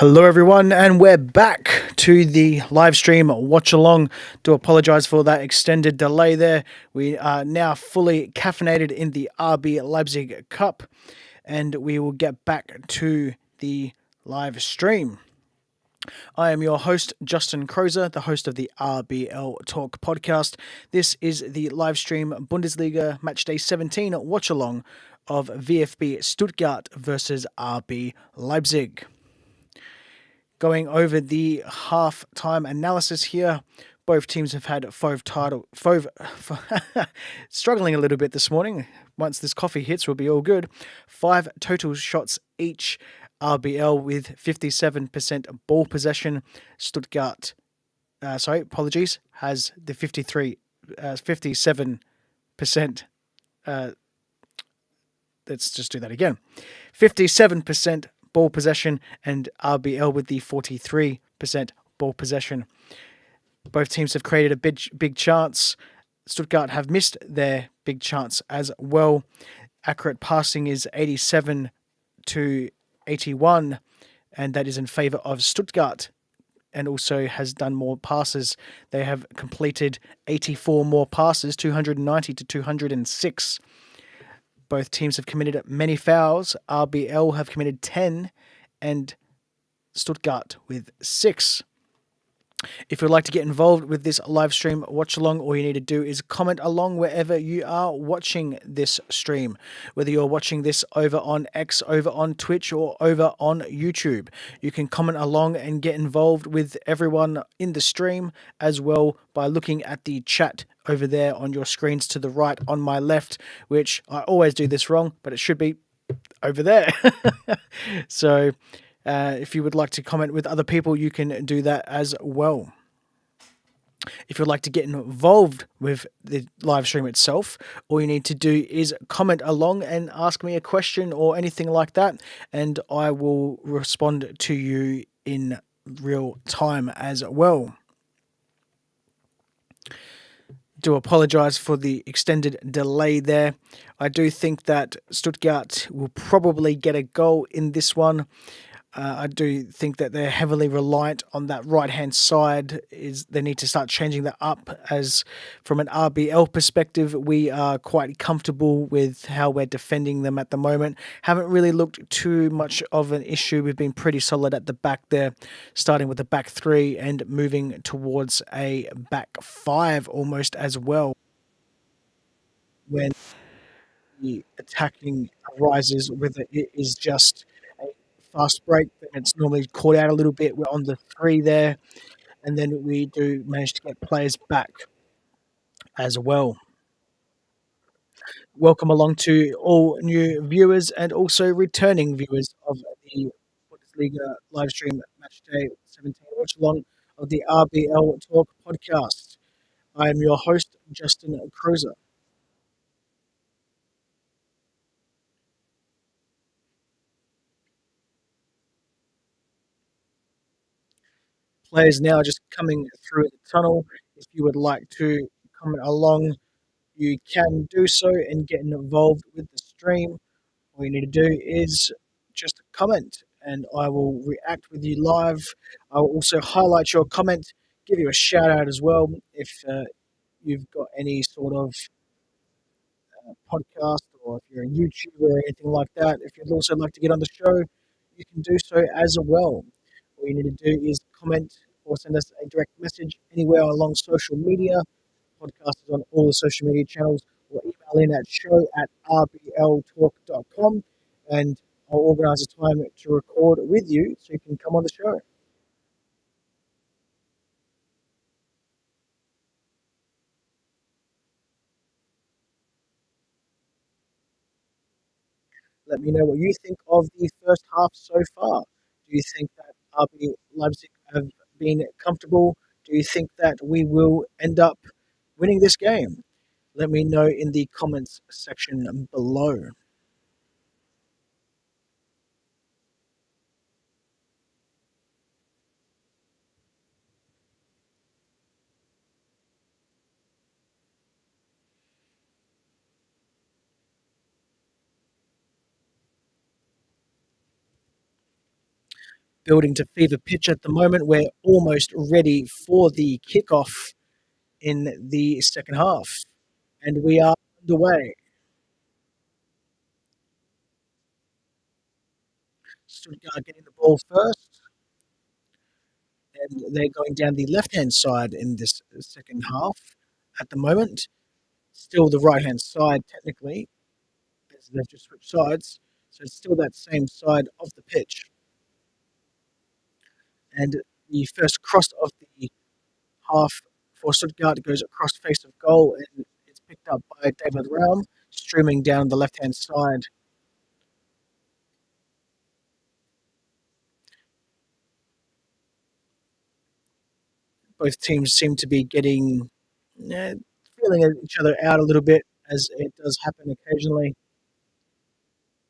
Hello, everyone, and we're back to the live stream watch along. Do apologize for that extended delay there. We are now fully caffeinated in the RB Leipzig Cup, and we will get back to the live stream. I am your host, Justin Crozer, the host of the RBL Talk podcast. This is the live stream Bundesliga matchday 17 watch along of VfB Stuttgart versus RB Leipzig. Going over the half-time analysis here, both teams have had struggling a little bit this morning. Once this coffee hits, we'll be all good. 5 total shots each. RBL with 57% ball possession. Stuttgart, has the 57%. Let's just do that again. 57% ball possession, and RBL with the 43% ball possession. Both teams have created a big chance. Stuttgart have missed their big chance as well. Accurate passing is 87 to 81, and that is in favor of Stuttgart, and also has done more passes. They have completed 84 more passes, 290 to 206. Both teams have committed many fouls. RBL have committed 10 and Stuttgart with 6. If you'd like to get involved with this live stream watch along, all you need to do is comment along wherever you are watching this stream. Whether you're watching this over on X, over on Twitch, or over on YouTube, you can comment along and get involved with everyone in the stream as well by looking at the chat over there on your screens to the right on my left, which I always do this wrong, but it should be over there. So if you would like to comment with other people, you can do that as well. If you'd like to get involved with the live stream itself, all you need to do is comment along and ask me a question or anything like that, and I will respond to you in real time as well. Do apologise for the extended delay there. I do think that Stuttgart will probably get a goal in this one. I do think that they're heavily reliant on that right-hand side. They need to start changing that up, as from an RBL perspective, we are quite comfortable with how we're defending them at the moment. Haven't really looked too much of an issue. We've been pretty solid at the back there, starting with the back 3 and moving towards a back 5 almost as well. When the attacking arises, whether it is just a fast break, then it's normally caught out a little bit. We're on the 3 there, and then we do manage to get players back as well. Welcome along to all new viewers and also returning viewers of the Bundesliga live stream matchday 17 watch along of the RBL Talk podcast. I am your host, Justin Crozer. Players now just coming through the tunnel. If you would like to comment along, you can do so and get involved with the stream. All you need to do is just comment and I will react with you live. I will also highlight your comment, give you a shout out as well if you've got any sort of podcast, or if you're a YouTuber or anything like that. If you'd also like to get on the show, you can do so as well. All you need to do is comment or send us a direct message anywhere along social media. Podcast is on all the social media channels, or email in at show@rbltalk.com, and I'll organise a time to record with you so you can come on the show. Let me know what you think of the first half so far. Do you think that RB Leipzig have been comfortable? Do you think that we will end up winning this game? Let me know in the comments section below. building to fever pitch at the moment. We're almost ready for the kickoff in the second half, and we are underway. Stuttgart getting the ball first, and they're going down the left-hand side in this second half at the moment. Still the right-hand side, technically, as they've just switched sides. So it's still that same side of the pitch. And the first cross of the half for Stuttgart goes across face of goal, and it's picked up by David Raum, streaming down the left-hand side. Both teams seem to be getting feeling each other out a little bit, as it does happen occasionally.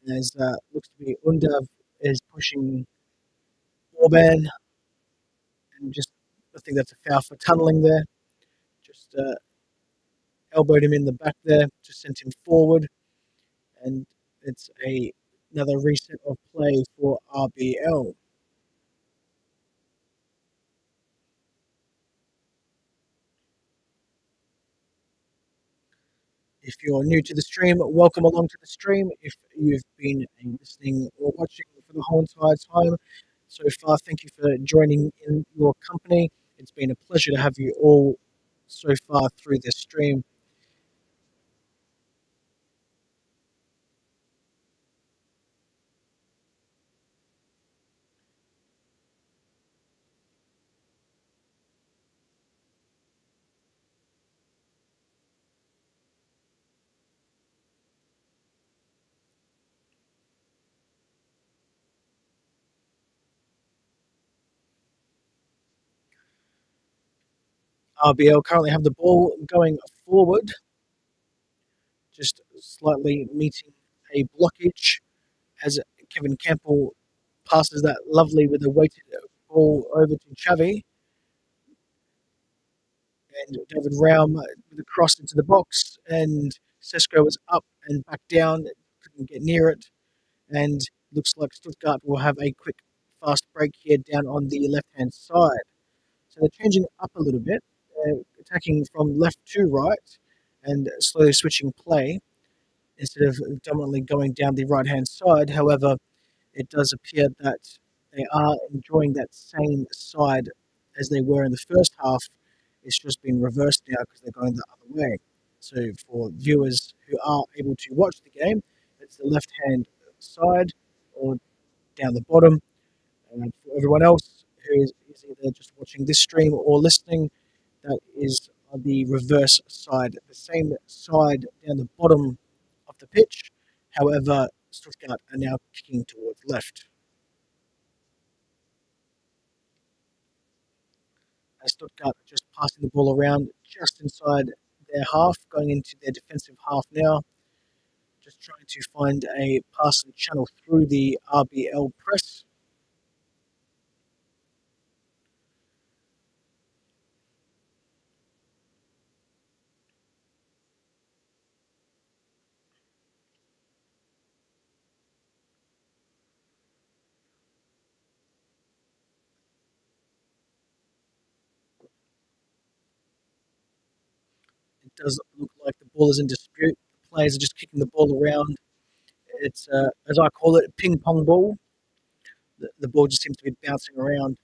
As looks to be Undav is pushing Orban, and just I think that's a foul for tunneling there. Just elbowed him in the back there, just sent him forward, and it's another reset of play for RBL. If you're new to the stream, welcome along to the stream. If you've been listening or watching for the whole entire time so far, thank you for joining in your company. It's been a pleasure to have you all so far through this stream. RBL currently have the ball going forward, just slightly meeting a blockage as Kevin Campbell passes that lovely with a weighted ball over to Xavi, and David Raum with a cross into the box, and Sesko was up and back down, couldn't get near it, and looks like Stuttgart will have a quick fast break here down on the left-hand side. So they're changing up a little bit, attacking from left to right and slowly switching play instead of dominantly going down the right-hand side. However, it does appear that they are enjoying that same side as they were in the first half. It's just been reversed now because they're going the other way. So for viewers who are able to watch the game, it's the left-hand side or down the bottom. And for everyone else who is either just watching this stream or listening, that is on the reverse side, the same side down the bottom of the pitch. However, Stuttgart are now kicking towards left. As Stuttgart just passing the ball around just inside their half, going into their defensive half now. Just trying to find a passing channel through the RBL press. It does look like the ball is in dispute. The players are just kicking the ball around. It's, as I call it, a ping pong ball. The ball just seems to be bouncing around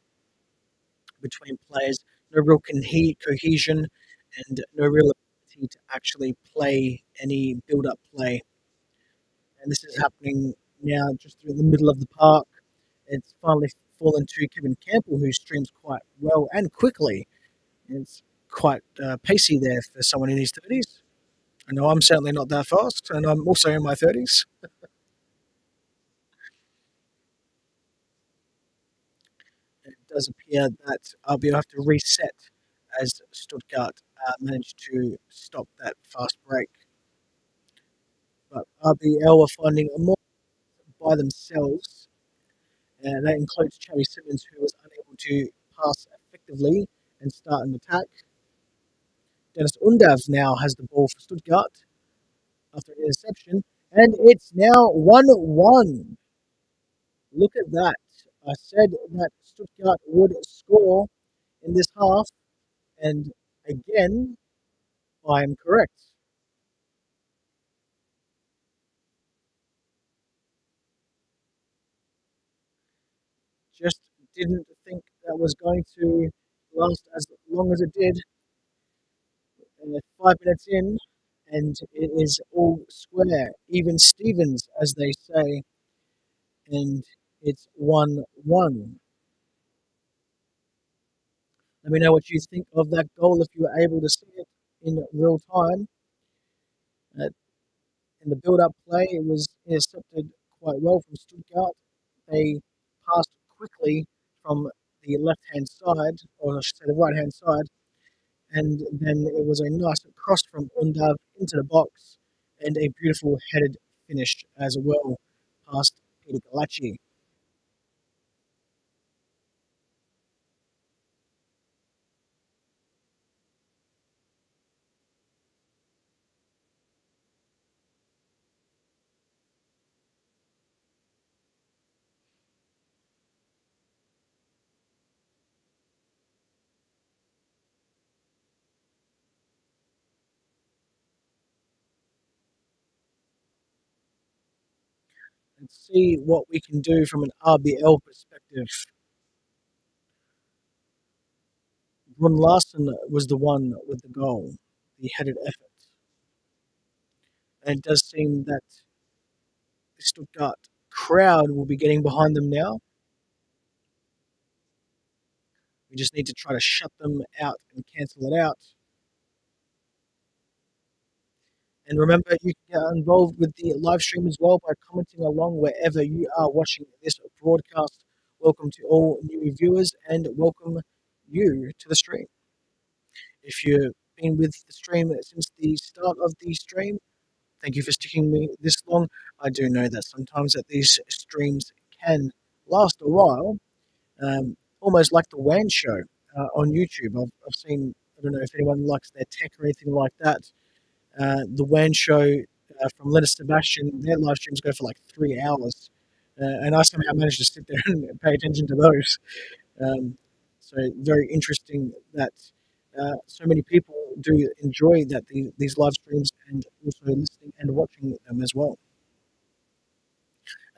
between players. No real cohesion and no real ability to actually play any build up play. And this is happening now just through the middle of the park. It's finally fallen to Kevin Campbell, who streams quite well and quickly. It's quite pacey there for someone in his 30s. I know I'm certainly not that fast, and I'm also in my 30s. It does appear that RB will have to reset as Stuttgart managed to stop that fast break. But RBL are finding a more by themselves, and that includes Cherry Simmons, who was unable to pass effectively and start an attack. Dennis Undav now has the ball for Stuttgart after an interception, and it's now 1-1. Look at that. I said that Stuttgart would score in this half, and again, I am correct. Just didn't think that was going to last as long as it did. 5 minutes in, and it is all square, even Stevens, as they say, and it's 1-1. Let me know what you think of that goal if you were able to see it in real time. Uh, in the build-up play, it was intercepted quite well from Stuttgart. They passed quickly from the left-hand side, or I should say the right-hand side, and then it was a nice cross from Undav into the box, and a beautiful headed finish as well past Peter Galacci. And see what we can do from an RBL perspective. Brun Larsen was the one with the goal, the headed effort. And it does seem that the Stuttgart crowd will be getting behind them now. We just need to try to shut them out and cancel it out. And remember, you can get involved with the live stream as well by commenting along wherever you are watching this broadcast. Welcome to all new viewers and welcome you to the stream. If you've been with the stream since the start of the stream, thank you for sticking me this long. I do know that sometimes that these streams can last a while, almost like the WAN show on YouTube. I've seen, I don't know if anyone likes their tech or anything like that. The WAN show from Linus Sebastian, their live streams go for like 3 hours. And I somehow managed to sit there and pay attention to those. Um, so very interesting that so many people do enjoy that these live streams and also listening and watching them as well.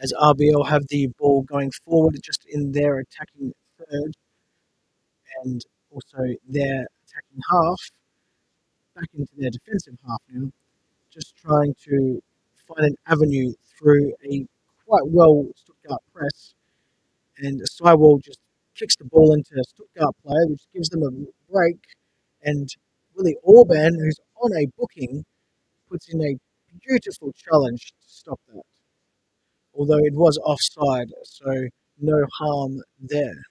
As RBL have the ball going forward just in their attacking third and also their attacking half, back into their defensive half now, just trying to find an avenue through a quite well Stuttgart press. And Sywall just kicks the ball into a Stuttgart player, which gives them a break. And Willie Orban, who's on a booking, puts in a beautiful challenge to stop that. Although it was offside, so no harm there.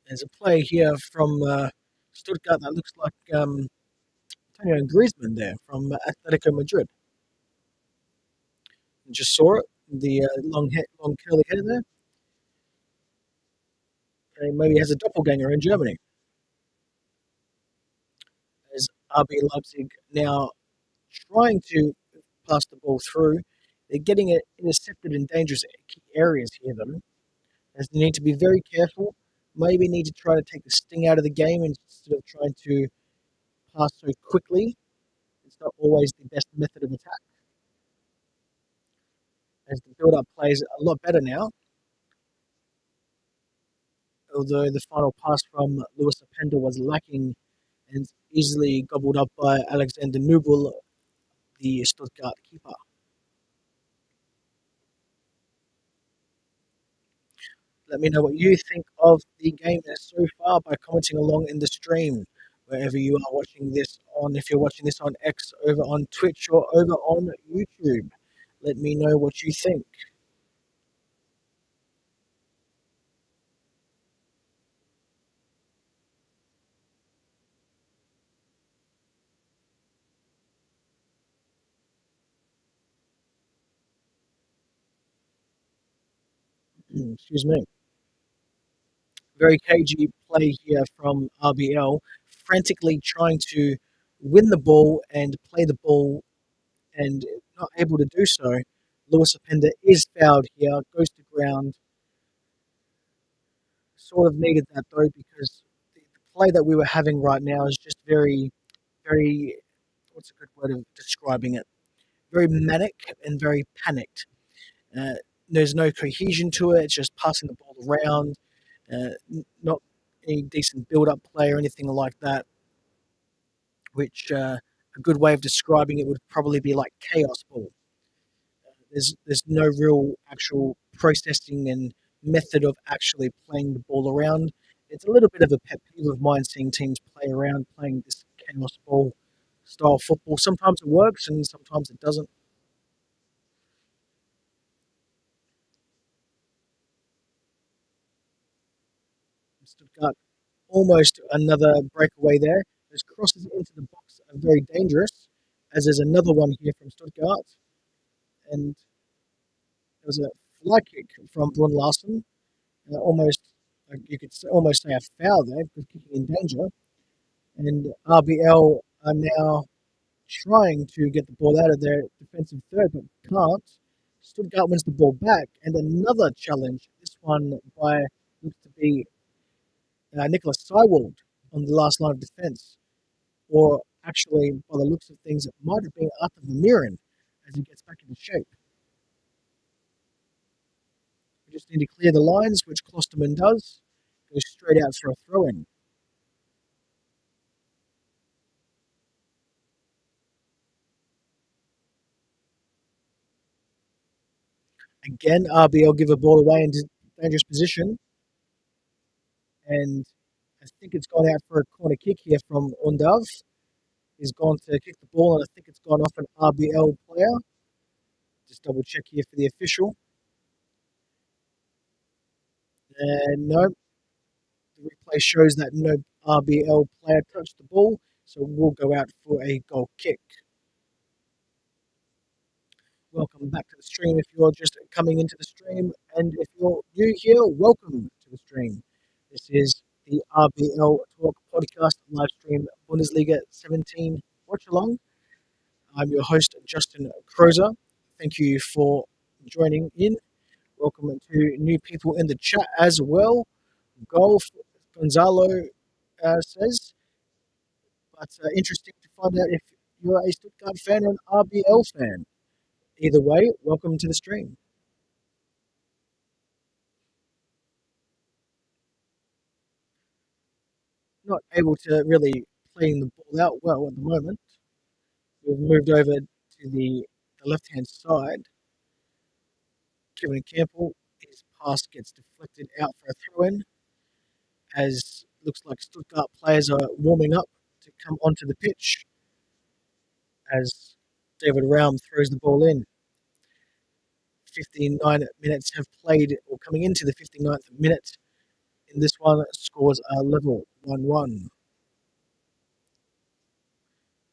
There's a play here from Stuttgart that looks like Antonio Griezmann there from Atletico Madrid. You just saw it, the long curly hair there. Maybe he has a doppelganger in Germany. As RB Leipzig now trying to pass the ball through, they're getting it intercepted in dangerous key areas here, though. As they need to be very careful. Maybe need to try to take the sting out of the game instead of trying to pass so quickly. It's not always the best method of attack. As the build-up plays a lot better now, although the final pass from Lewis Openda was lacking and easily gobbled up by Alexander Nubel, the Stuttgart keeper. Let me know what you think of the game so far by commenting along in the stream, wherever you are watching this on. If you're watching this on X, over on Twitch, or over on YouTube, let me know what you think. Excuse me. Very cagey play play here from RBL, frantically trying to win the ball and play the ball and not able to do so. Lewis Openda is fouled here, goes to ground. Sort of needed that though because the play that we were having right now is just very, very, what's a good word of describing it? Very manic and very panicked. Uh, there's no cohesion to it. It's just passing the ball around, not any decent build-up play or anything like that. Which a good way of describing it would probably be like chaos ball. There's no real actual processing and method of actually playing the ball around. It's a little bit of a pet peeve of mine seeing teams play around playing this chaos ball style football. Sometimes it works and sometimes it doesn't. Stuttgart almost another breakaway there. Those crosses into the box are very dangerous, as there's another one here from Stuttgart. And there was a fly kick from Brun Larsen. Almost, you could almost say a foul there because kicking in danger. And RBL are now trying to get the ball out of their defensive third, but can't. Stuttgart wins the ball back, and another challenge. This one by looks to be Nicholas Seiwald on the last line of defence, or actually, by the looks of things, it might have been Arthur Vermeeren as he gets back into shape. We just need to clear the lines, which Klosterman does. Goes straight out for a throw-in. Again, RBL give a ball away in dangerous position, and I think it's gone out for a corner kick here from Undav. He's gone to kick the ball, and I think it's gone off an RBL player. Just double check here for the official. And no, the replay shows that no RBL player touched the ball, so we'll go out for a goal kick. Welcome back to the stream if you're just coming into the stream, and if you're new here, welcome to the stream. This is the RBL Talk podcast live stream Bundesliga 17 watch along. I'm your host, Justin Crozer. Thank you for joining in. Welcome to new people in the chat as well. Golf Gonzalo says, but interesting to find out if you're a Stuttgart fan or an RBL fan. Either way, welcome to the stream. Not able to really playing the ball out well at the moment. We've moved over to the left-hand side. Kevin Campbell, his pass gets deflected out for a throw-in, as looks like Stuttgart players are warming up to come onto the pitch as David Raum throws the ball in. 59 minutes have played, or coming into the 59th minute. In this one, scores are level 1-1.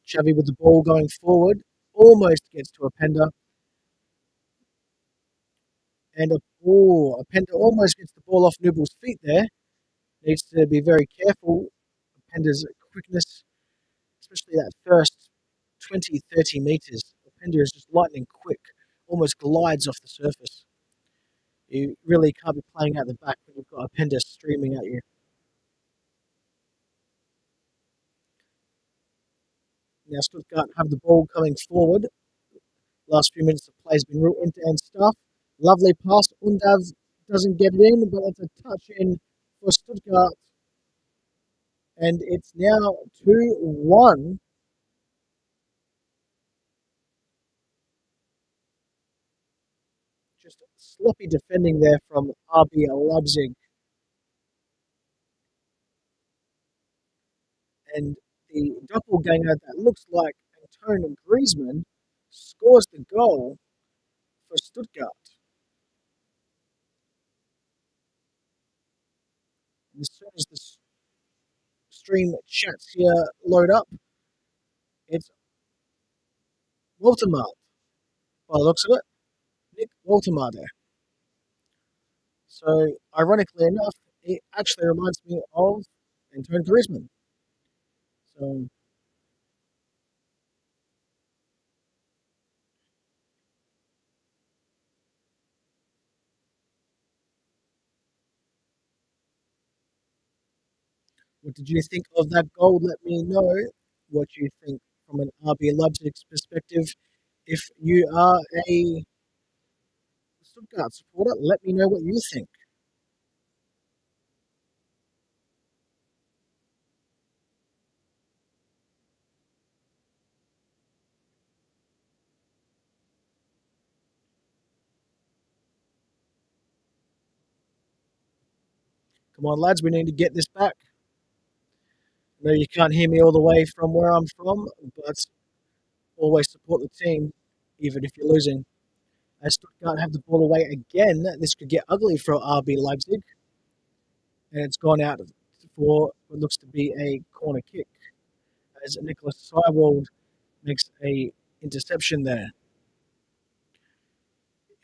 Xavi with the ball going forward, almost gets to Openda. And Openda almost gets the ball off Nubel's feet there. Needs to be very careful. Openda's quickness, especially that first 20, 30 meters. Openda is just lightning quick, almost glides off the surface. You really can't be playing out the back when you've got Openda streaming at you. Now Stuttgart have the ball coming forward. Last few minutes of play has been real end-to-end stuff. Lovely pass. Undav doesn't get it in, but it's a touch in for Stuttgart. And it's now 2-1. Just sloppy defending there from RBL Leipzig. And the doppelganger that looks like Antoine Griezmann scores the goal for Stuttgart. And as soon as the stream chats here load up, it's Waltermart. By the looks of it, Nick Waltermart there. So, ironically enough, it actually reminds me of Antoine Griezmann. So, what did you think of that goal? Let me know what you think from an RB Leipzig's perspective. If you are a Stuttgart supporter, let me know what you think. Come on, lads, we need to get this back. I know you can't hear me all the way from where I'm from, but always support the team, even if you're losing. As Stuttgart have the ball away again, this could get ugly for RB Leipzig, and it's gone out for what looks to be a corner kick as Nicholas Seiwald makes a interception there.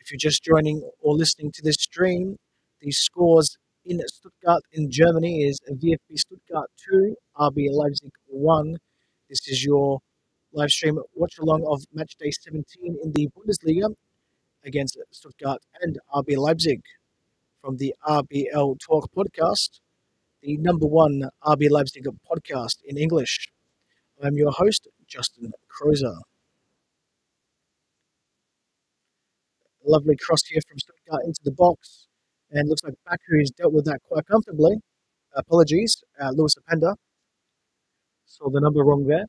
If you're just joining or listening to this stream, the scores in Stuttgart in Germany is VfB Stuttgart 2, RB Leipzig 1. This is your live stream watch along of match day 17 in the Bundesliga against Stuttgart and RB Leipzig from the RBL Talk podcast, the number one RB Leipzig podcast in English. I'm your host, Justin Crozer. Lovely cross here from Stuttgart into the box. And looks like Baku has dealt with that quite comfortably. Apologies, Lewis Openda. Saw the number wrong there,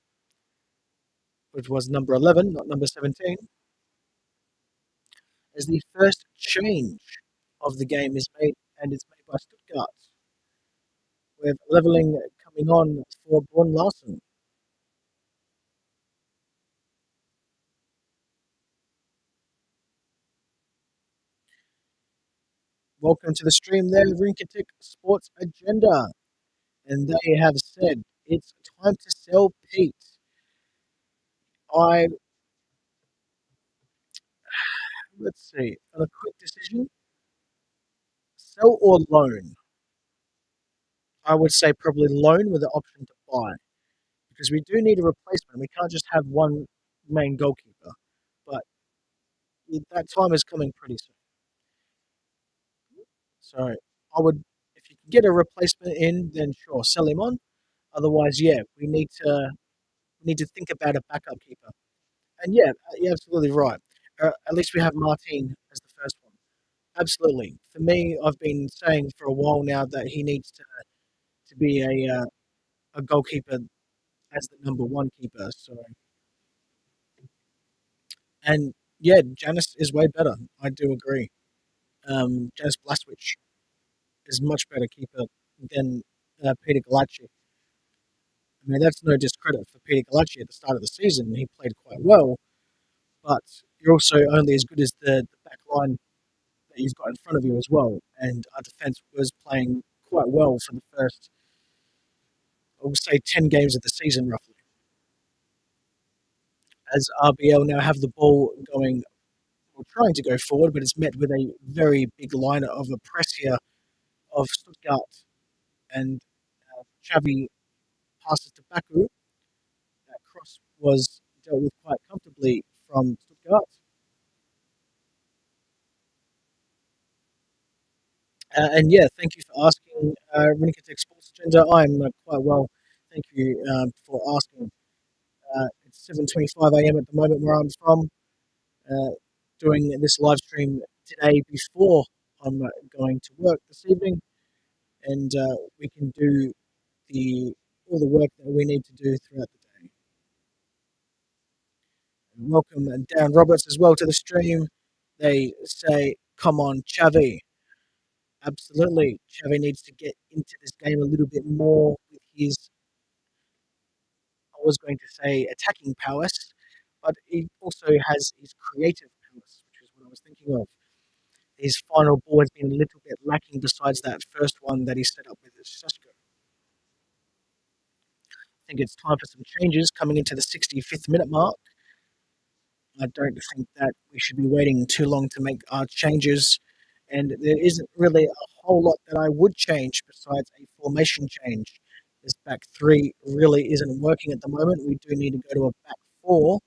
which was number 11, not number 17. As the first change of the game is made, and it's made by Stuttgart, with levelling coming on for Brun Larsen. Welcome to the stream there, Rinketic Sports Agenda. And they have said it's time to sell Pete. I Let's see, on a quick decision, sell or loan. I would say probably loan with the option to buy because we do need a replacement. We can't just have one main goalkeeper, but that time is coming pretty soon. So I would, if you can get a replacement in, then sure, sell him on. Otherwise, yeah, we need to think about a backup keeper. And yeah, you're absolutely right. At least we have Martin as the first one. Absolutely. For me, I've been saying for a while now that he needs to be a goalkeeper as the number one keeper. So, and yeah, Janice is way better. I do agree. Janice Blaswich is much better keeper than Peter Galacci. I mean, that's no discredit for Peter Galacci at the start of the season. He played quite well, but you're also only as good as the back line that you've got in front of you as well. And our defence was playing quite well for the first, I would say, 10 games of the season, roughly. As RBL now have the ball going, or trying to go forward, but it's met with a very big line of a press here of Stuttgart. And Xavi passes to Baku. That cross was dealt with quite comfortably from Stuttgart. And yeah, thank you for asking, Rinketek Sports Agenda. I'm quite well. Thank you for asking. It's 7:25 a.m. at the moment where I'm from. Uh, Doing this live stream today before I'm going to work this evening, and we can do the all the work that we need to do throughout the day. And welcome Dan Roberts as well to the stream. They say, "Come on, Xavi." Absolutely, Xavi needs to get into this game a little bit more with his, I was going to say, attacking prowess, but he also has his creative prowess, which is what I was thinking of. His final ball has been a little bit lacking besides that first one that he set up with Sesko. I think it's time for some changes coming into the 65th minute mark. I don't think that we should be waiting too long to make our changes, and there isn't really a whole lot that I would change besides a formation change. This back three really isn't working at the moment. We do need to go to a back four.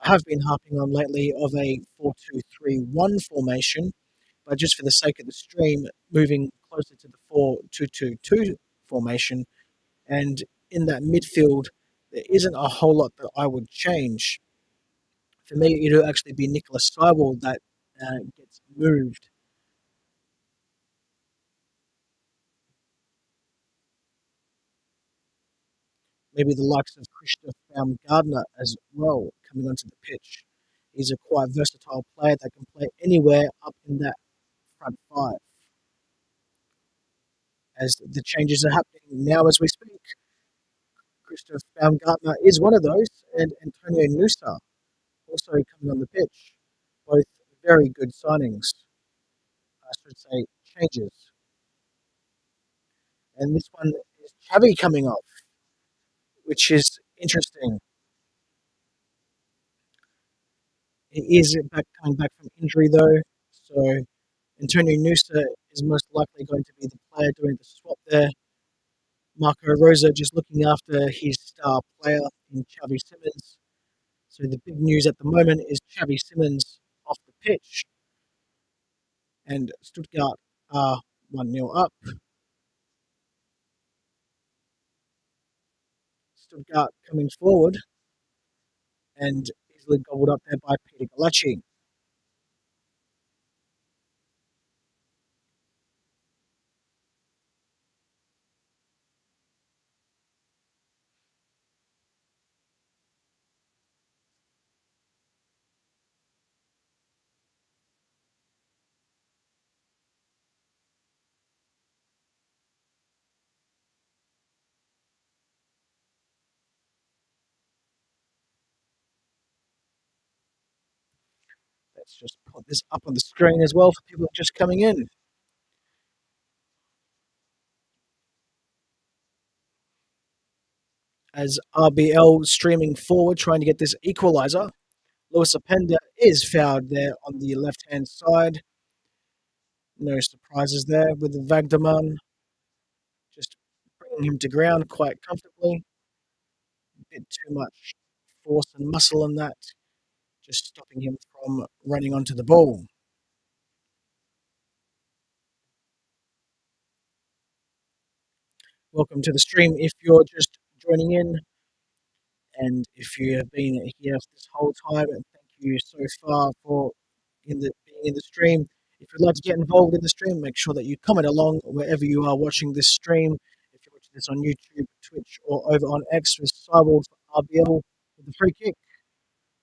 I have been harping on lately of a 4-2-3-1 formation, but just for the sake of the stream, moving closer to the 4-2-2-2 formation. And in that midfield, there isn't a whole lot that I would change. For me, it'll actually be Nicholas Seibold that gets moved. Maybe the likes of Christoph Baumgartner as well coming onto the pitch. He's a quite versatile player that can play anywhere up in that front five. As the changes are happening now as we speak, Christoph Baumgartner is one of those, and Antonio Nusa also coming on the pitch. Both very good signings, I should say, changes. And this one is Xavi coming off, which is interesting. He is coming back from injury though, so Antonio Nusa is most likely going to be the player doing the swap there. Marco Rosa just looking after his star player in Xavi Simons. So the big news at the moment is Xavi Simons off the pitch, and Stuttgart are 1-0 up. Stuttgart coming forward and easily gobbled up there by Peter Galacci. Let's just put this up on the screen as well for people just coming in. As RBL streaming forward, trying to get this equaliser. Lewis Openda is fouled there on the left-hand side. No surprises there with the Vagdaman just bringing him to ground quite comfortably. A bit too much force and muscle in that, just stopping him from running onto the ball. Welcome to the stream if you're just joining in. And if you have been here this whole time, and thank you so far for being in the stream. If you'd like to get involved in the stream, make sure that you comment along wherever you are watching this stream. If you're watching this on YouTube, Twitch, or over on X with Cyborg RBL with the free kick,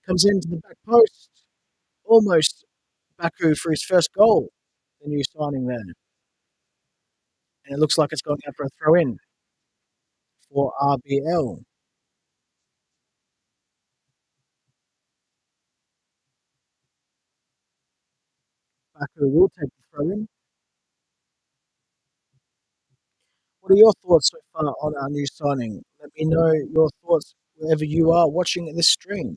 comes into the back post, almost Baku for his first goal. The new signing there, and it looks like it's going out for a throw in for RBL. Baku will take the throw in. What are your thoughts so far on our new signing? Let me know your thoughts wherever you are watching this stream.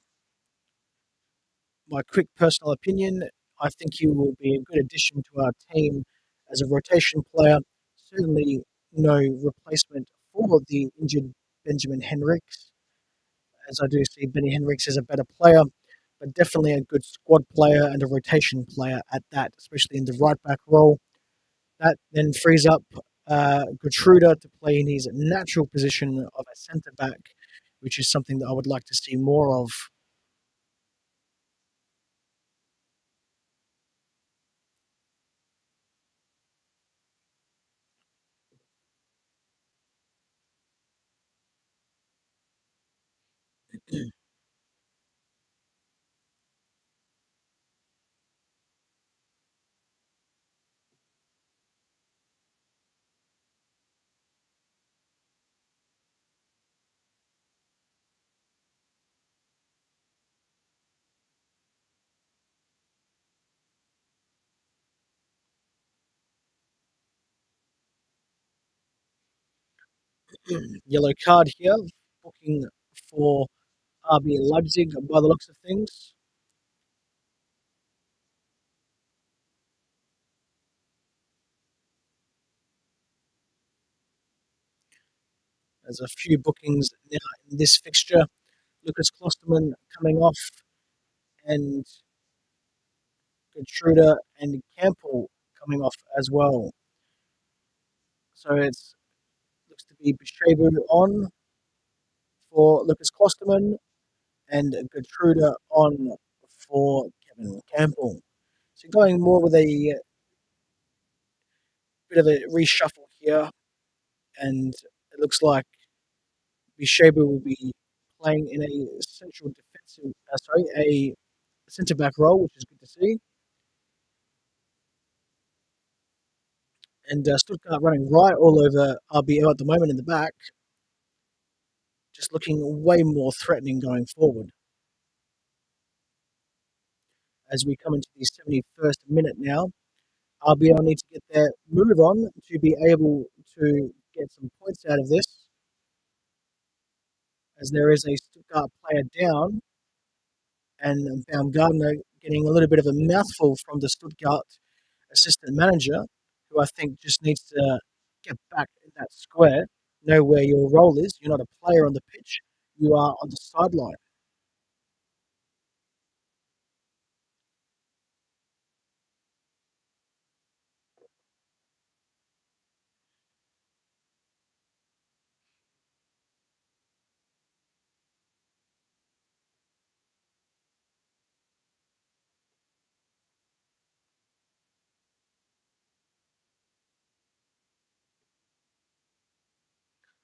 My quick personal opinion, I think he will be a good addition to our team as a rotation player. Certainly no replacement for the injured Benjamin Henriks, as I do see Benny Henriks as a better player, but definitely a good squad player and a rotation player at that, especially in the right back role. That then frees up Gertruda to play in his natural position of a centre back, which is something that I would like to see more of. Yellow card here, booking for RB Leipzig by the looks of things. There's a few bookings now in this fixture. Lucas Klosterman coming off, and Gertruda and Campbell coming off as well. So it looks to be Bishabu on for Lucas Klosterman and Gertruda on for Kevin Campbell. So going more with a bit of a reshuffle here, and it looks like Bishabu will be playing in a central defensive, a centre back role, which is good to see. And Stuttgart running right all over RBL at the moment in the back, just looking way more threatening going forward. As we come into the 71st minute now, RBL need to get their move on to be able to get some points out of this, as there is a Stuttgart player down, and Baumgartner getting a little bit of a mouthful from the Stuttgart assistant manager, who I think just needs to get back in that square, know where your role is. You're not a player on the pitch, you are on the sideline.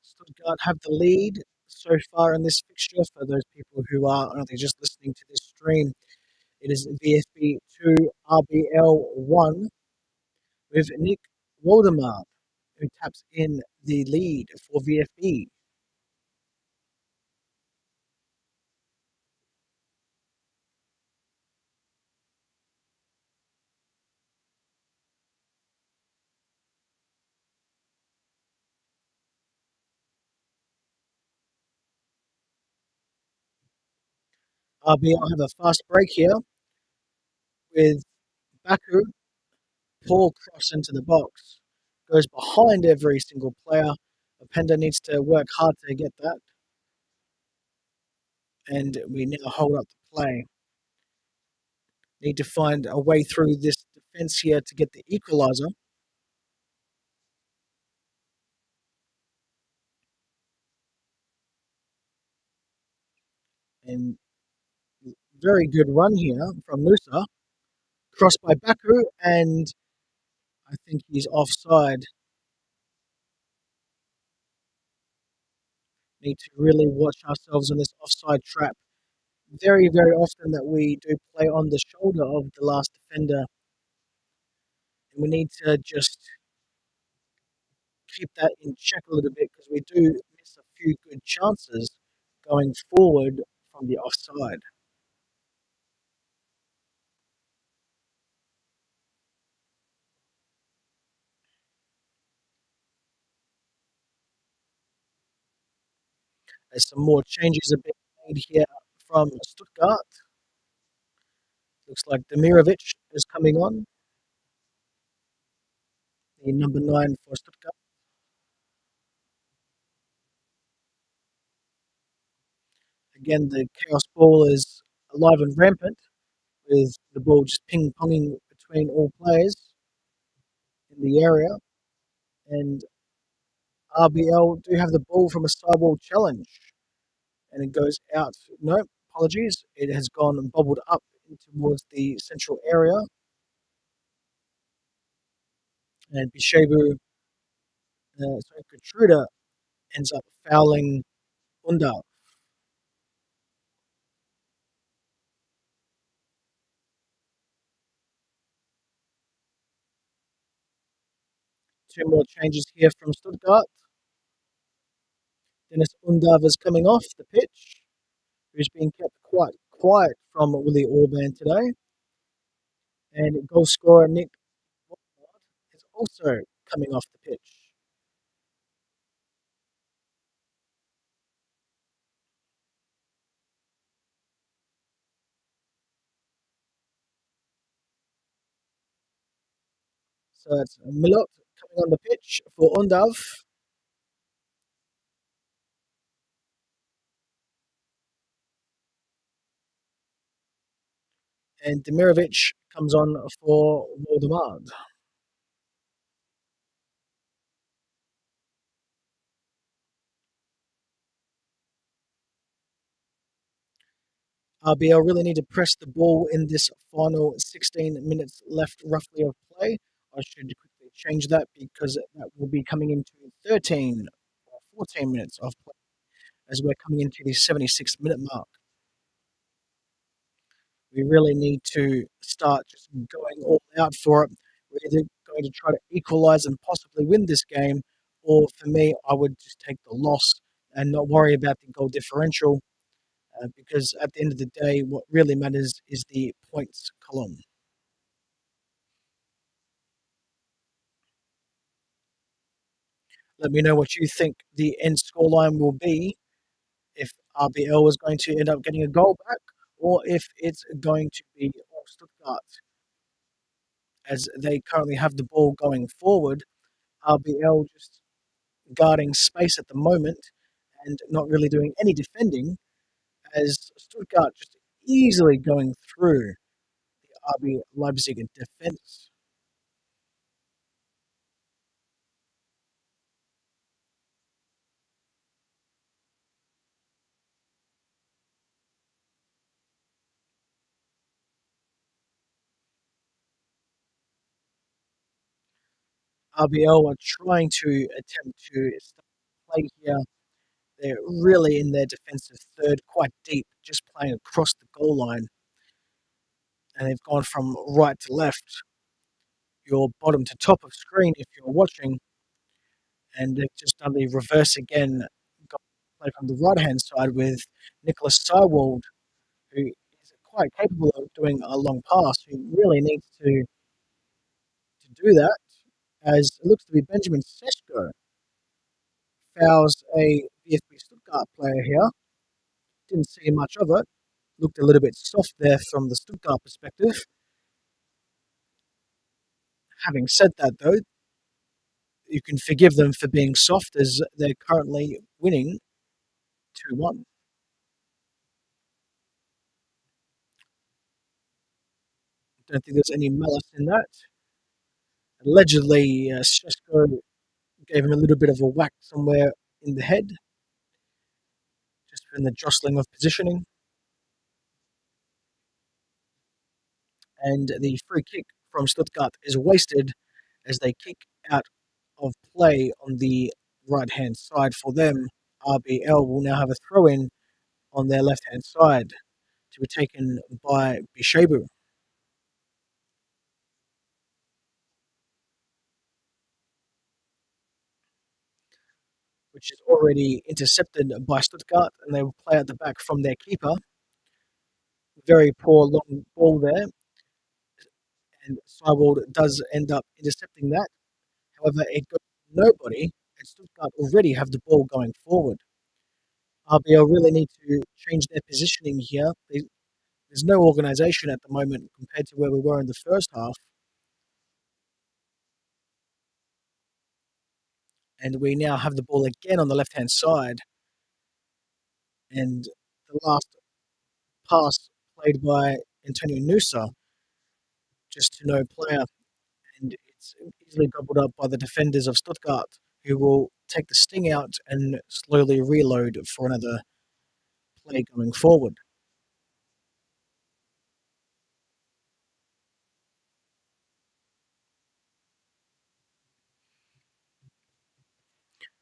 Stuttgart have the lead so far in this fixture. For those people who are only just listening to this stream, it is VfB 2, RBL 1, with Nick Waldemar, who taps in the lead for VfB. RBL have a fast break here with Baku. Poor cross into the box. Goes behind every single player. Openda needs to work hard to get that. And we now hold up the play. Need to find a way through this defense here to get the equalizer. And very good run here from Musa. Crossed by Baku, and I think he's offside. Need to really watch ourselves in this offside trap. Very, very often that we do play on the shoulder of the last defender. And we need to just keep that in check a little bit, because we do miss a few good chances going forward from the offside. There's some more changes are being made here from Stuttgart. Looks like Demirovic is coming on, the number 9 for Stuttgart. Again, the chaos ball is alive and rampant, with the ball just ping-ponging between all players in the area. And RBL do have the ball from a sideball challenge, and it goes out. No, apologies. It has gone and bobbled up towards the central area, and Bishabu, Gertruda ends up fouling Unda. Two more changes here from Stuttgart. Dennis Undav is coming off the pitch, who's been kept quite quiet from Willie Orban today. And goal scorer Nick is also coming off the pitch. So it's Milot coming on the pitch for Undav. and Demirovic comes on for Waldemar. RBL really need to press the ball in this final 16 minutes left, roughly, of play. I should quickly change that because that will be coming into 13 or 14 minutes of play as we're coming into the 76-minute mark. We really need to start just going all out for it. We're either going to try to equalise and possibly win this game, or for me, I would just take the loss and not worry about the goal differential because at the end of the day, what really matters is the points column. Let me know what you think the end scoreline will be if RBL is going to end up getting a goal back or if it's going to be all Stuttgart as they currently have the ball going forward. RBL just guarding space at the moment and not really doing any defending as Stuttgart just easily going through the RB Leipzig defense. RBL are trying to attempt to start play here. They're really in their defensive third, quite deep, just playing across the goal line. And they've gone from right to left, your bottom to top of screen if you're watching. And they've just done the reverse again, got play from the right hand side with Nicholas Seiwald, who is quite capable of doing a long pass, who really needs to do that, as it looks to be Benjamin Sesko fouls a VfB Stuttgart player here. Didn't see much of it. Looked a little bit soft there from the Stuttgart perspective. Having said that, though, you can forgive them for being soft as they're currently winning 2-1. Don't think there's any malice in that. Allegedly, Sesko gave him a little bit of a whack somewhere in the head, just in the jostling of positioning. And the free kick from Stuttgart is wasted as they kick out of play on the right hand side for them. RBL will now have a throw in on their left hand side to be taken by Bishebu, which is already intercepted by Stuttgart, and they will play at the back from their keeper. Very poor long ball there, and Seiwald does end up intercepting that. However, it got nobody, and Stuttgart already have the ball going forward. RBL really need to change their positioning here. There's no organisation at the moment compared to where we were in the first half, and we now have the ball again on the left-hand side. And the last pass played by Antonio Nusa, just to no player, and it's easily gobbled up by the defenders of Stuttgart, who will take the sting out and slowly reload for another play going forward.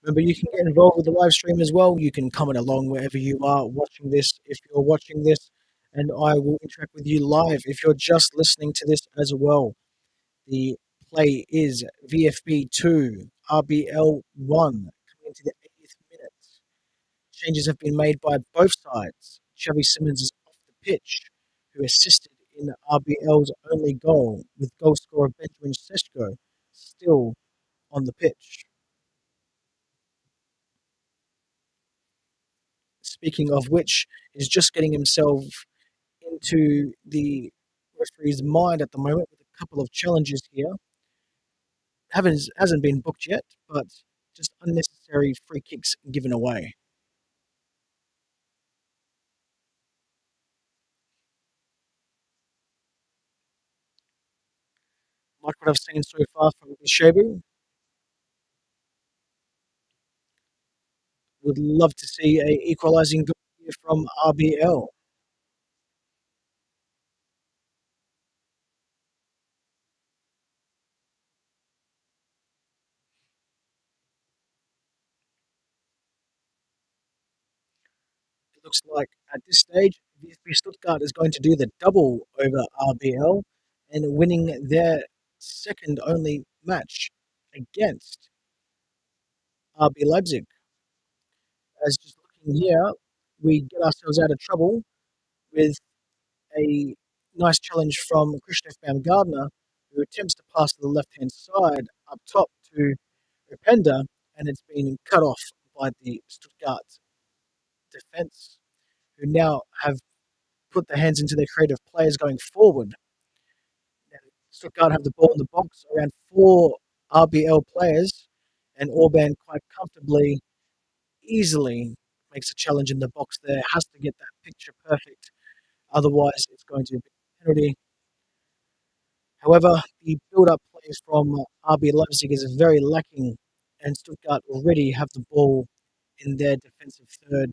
Remember, you can get involved with the live stream as well. You can comment along wherever you are watching this, if you're watching this, and I will interact with you live if you're just listening to this as well. The play is VfB 2, RBL 1, coming into the 80th minute. Changes have been made by both sides. Xavi Simons is off the pitch, who assisted in RBL's only goal, with goal scorer Benjamin Sesko still on the pitch. Speaking of which, is just getting himself into the referee's mind at the moment with a couple of challenges here. Hasn't been booked yet, but just unnecessary free kicks given away. like what I've seen so far from Bishabu. Would love to see a equalising goal here from RBL. It looks like at this stage, VfB Stuttgart is going to do the double over RBL and winning their second only match against RB Leipzig. As just looking here, we get ourselves out of trouble with a nice challenge from Christoph Baumgartner, who attempts to pass to the left-hand side up top to Openda, and it's been cut off by the Stuttgart defence, who now have put their hands into their creative players going forward. Now, Stuttgart have the ball in the box, around four RBL players, and Orban quite comfortably, easily makes a challenge in the box there, has to get that picture perfect, otherwise it's going to be a penalty. However, the build-up play from RB Leipzig is very lacking, and Stuttgart already have the ball in their defensive third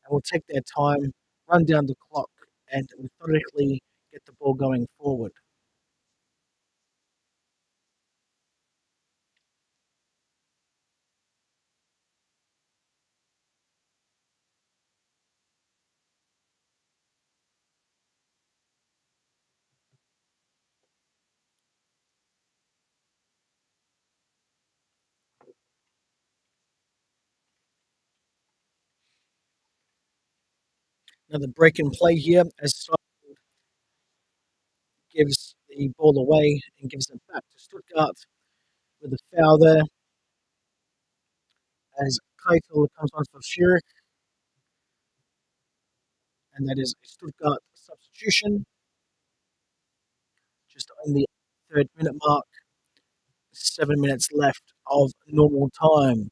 and will take their time, run down the clock, and methodically get the ball going forward. Another break in play here as Simon gives the ball away and gives it back to Stuttgart with a foul there as Keitel comes on for Furyk, and that is a Stuttgart substitution just on the third minute mark, 7 minutes left of normal time.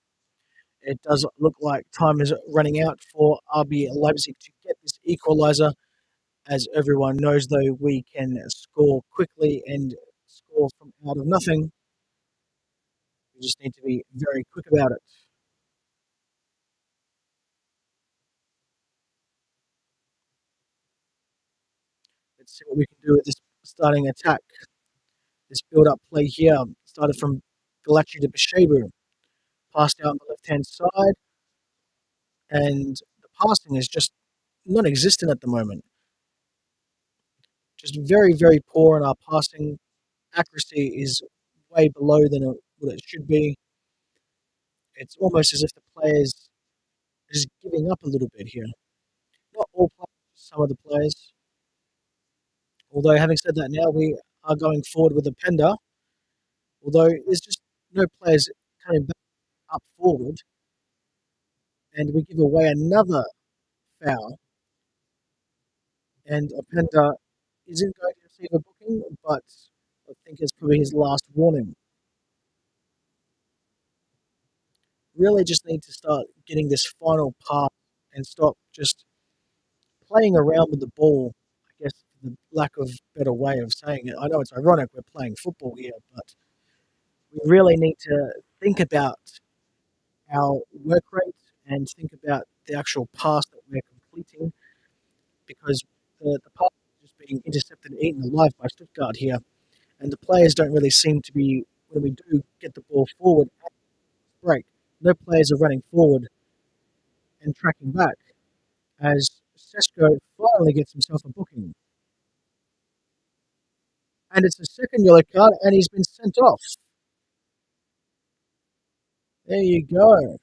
It does look like time is running out for RB Leipzig to get this equaliser. As everyone knows, though, we can score quickly and score from out of nothing. We just need to be very quick about it. Let's see what we can do with this starting attack. This build-up play here started from Galachi to Bishabu, passed out on the left-hand side, and the passing is just non-existent at the moment. Just very, very poor in our passing. Accuracy is way below than what it should be. It's almost as if the players are just giving up a little bit here. Not all players, some of the players. Although, having said that, now we are going forward with a Pender. Although there's just no players coming back up forward, and we give away another foul. And Openda isn't going to receive a booking, but I think it's probably his last warning. Really just need to start getting this final pass and stop just playing around with the ball, I guess, for the lack of better way of saying it. I know it's ironic we're playing football here, but we really need to think about our work rate and think about the actual pass that we're completing because the pass is just being intercepted and eaten alive by Stuttgart here. And the players don't really seem to be, when we do get the ball forward, break. No players are running forward and tracking back as Sesko finally gets himself a booking. And it's a second yellow card, and he's been sent off. There you go.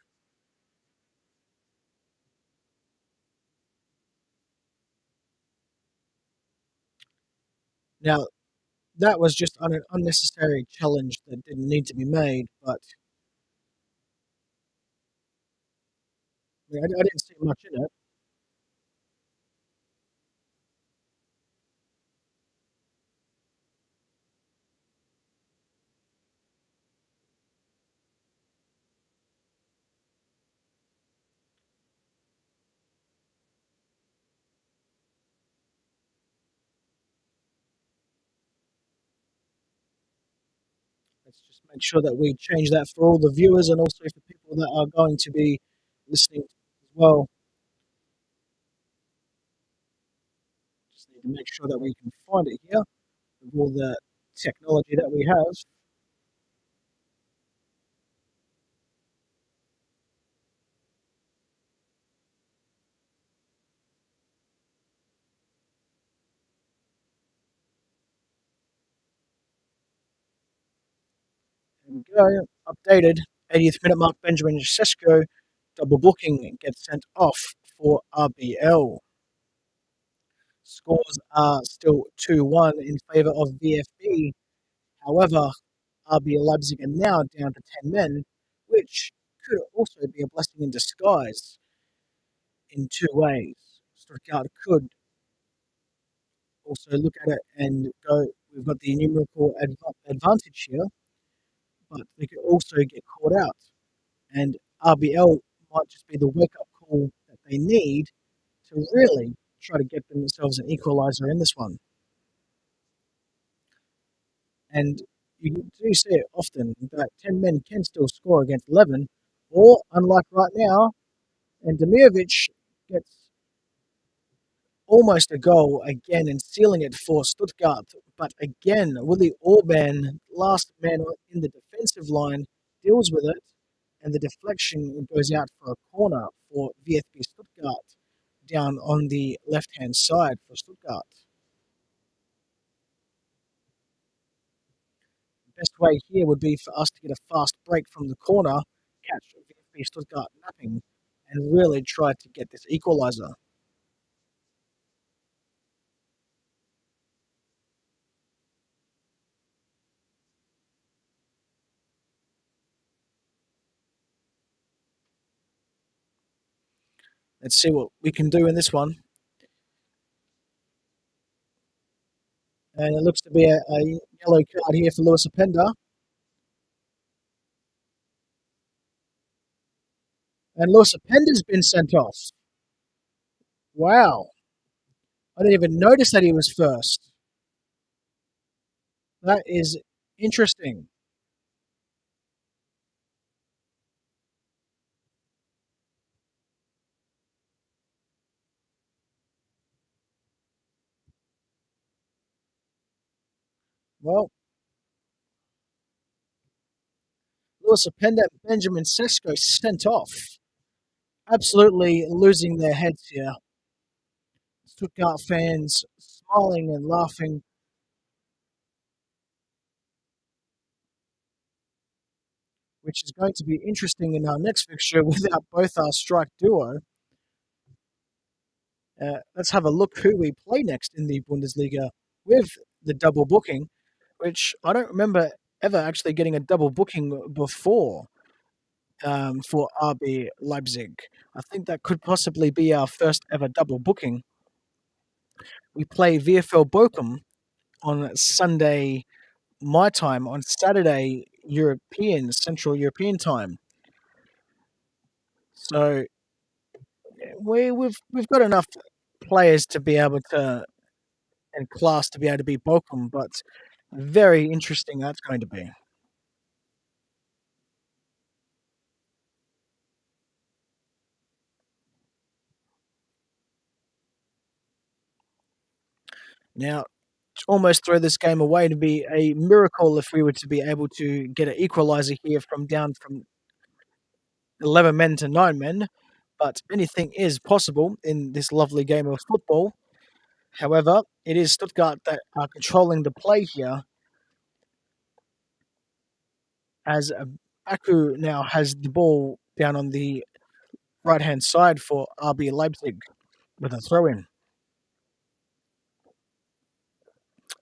Now, that was just an unnecessary challenge that didn't need to be made, but I didn't see much in it. Let's just make sure that we change that for all the viewers and also for people that are going to be listening as well. Just need to make sure that we can find it here with all the technology that we have. There we go. Updated. 80th minute mark. Benjamin Sesko double booking gets sent off for RBL. Scores are still 2-1 in favour of VfB. However, RBL Leipzig are now down to 10 men, which could also be a blessing in disguise in two ways. Stuttgart could also look at it and go, we've got the numerical advantage here, but they could also get caught out. And RBL might just be the wake up call that they need to really try to get themselves an equaliser in this one. And you do see it often that 10 men can still score against 11, or unlike right now, and Demirovic gets almost a goal again and sealing it for Stuttgart. But again, Willie Orban, last man in the defensive line, deals with it, and the deflection goes out for a corner for VfB Stuttgart down on the left-hand side for Stuttgart. The best way here would be for us to get a fast break from the corner, catch VfB Stuttgart napping, and really try to get this equaliser. Let's see what we can do in this one. And it looks to be a yellow card here for Lewis Openda. And Lewis Openda's been sent off. Wow. I didn't even notice that he was first. That is interesting. Well, Lewis Openda and Benjamin Sesko sent off. Absolutely losing their heads here. Stuttgart fans smiling and laughing, which is going to be interesting in our next fixture without both our strike duo. Let's have a look who we play next in the Bundesliga with the double booking, which I don't remember ever actually getting a double booking before for RB Leipzig. I think that could possibly be our first ever double booking. We play VfL Bochum on Sunday, my time, on Saturday, Central European time. So we've got enough players to be able to and class to be able to beat Bochum, but very interesting that's going to be. Now, to almost throw this game away to be a miracle if we were to be able to get an equaliser here from down from 11 men to 9 men, but anything is possible in this lovely game of football. However, it is Stuttgart that are controlling the play here as Baku now has the ball down on the right-hand side for RB Leipzig with a throw-in.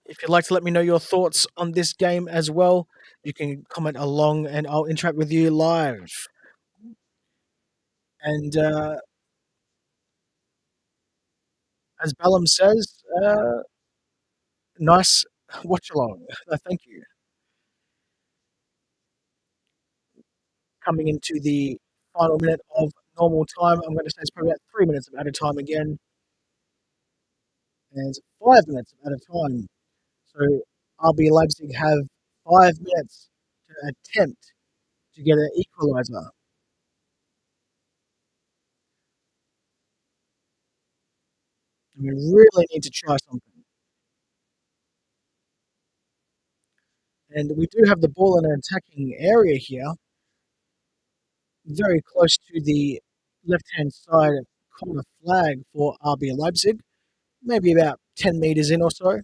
If you'd like to let me know your thoughts on this game as well, you can comment along and I'll interact with you live. And as Bellum says, nice watch along. Thank you. Coming into the final minute of normal time, I'm going to say it's probably about 3 minutes of added time again. And 5 minutes of added time. So RB Leipzig have 5 minutes to attempt to get an equaliser. We really need to try something. And we do have the ball in an attacking area here, very close to the left-hand side corner flag for RB Leipzig, maybe about 10 metres in or so.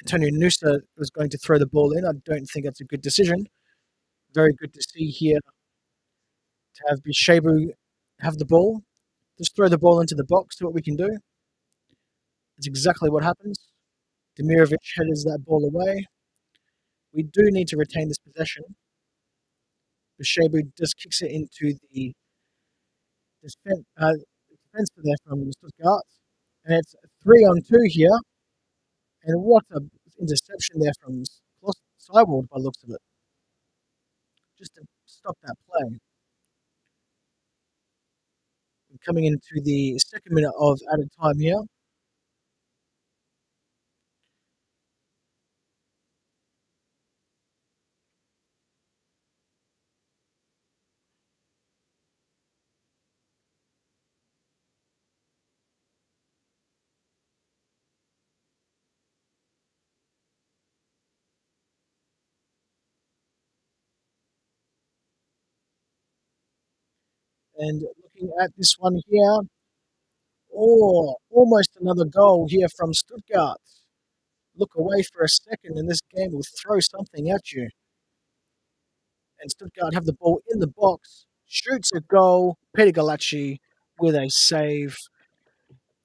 Antonio Nusa was going to throw the ball in. I don't think that's a good decision. Very good to see here to have Bishabu have the ball. Just throw the ball into the box, see what we can do. That's exactly what happens. Demirovic headers that ball away. We do need to retain this possession. Bishabu just kicks it into the defense there from Stuttgart. And it's 3-on-2 here. And what a interception there from Seibold by the looks of it. Just to stop that play. Coming into the second minute of added time here. And looking at this one here, oh, almost another goal here from Stuttgart. Look away for a second and this game will throw something at you. And Stuttgart have the ball in the box, shoots a goal. Peter Galacci with a save.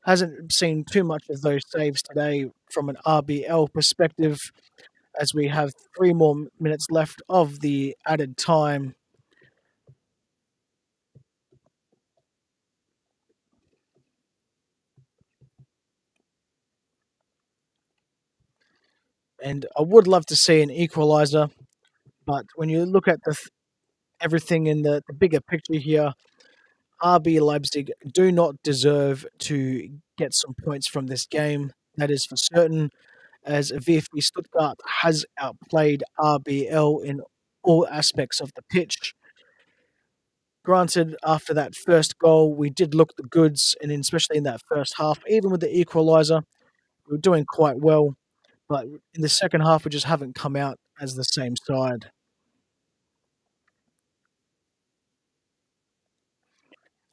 Hasn't seen too much of those saves today from an RBL perspective, as we have 3 more minutes left of the added time. And I would love to see an equaliser, but when you look at everything in the bigger picture here, RB Leipzig do not deserve to get some points from this game. That is for certain, as VfB Stuttgart has outplayed RBL in all aspects of the pitch. Granted, after that first goal, we did look the goods, and especially in that first half, even with the equaliser, we were doing quite well. But in the second half, we just haven't come out as the same side.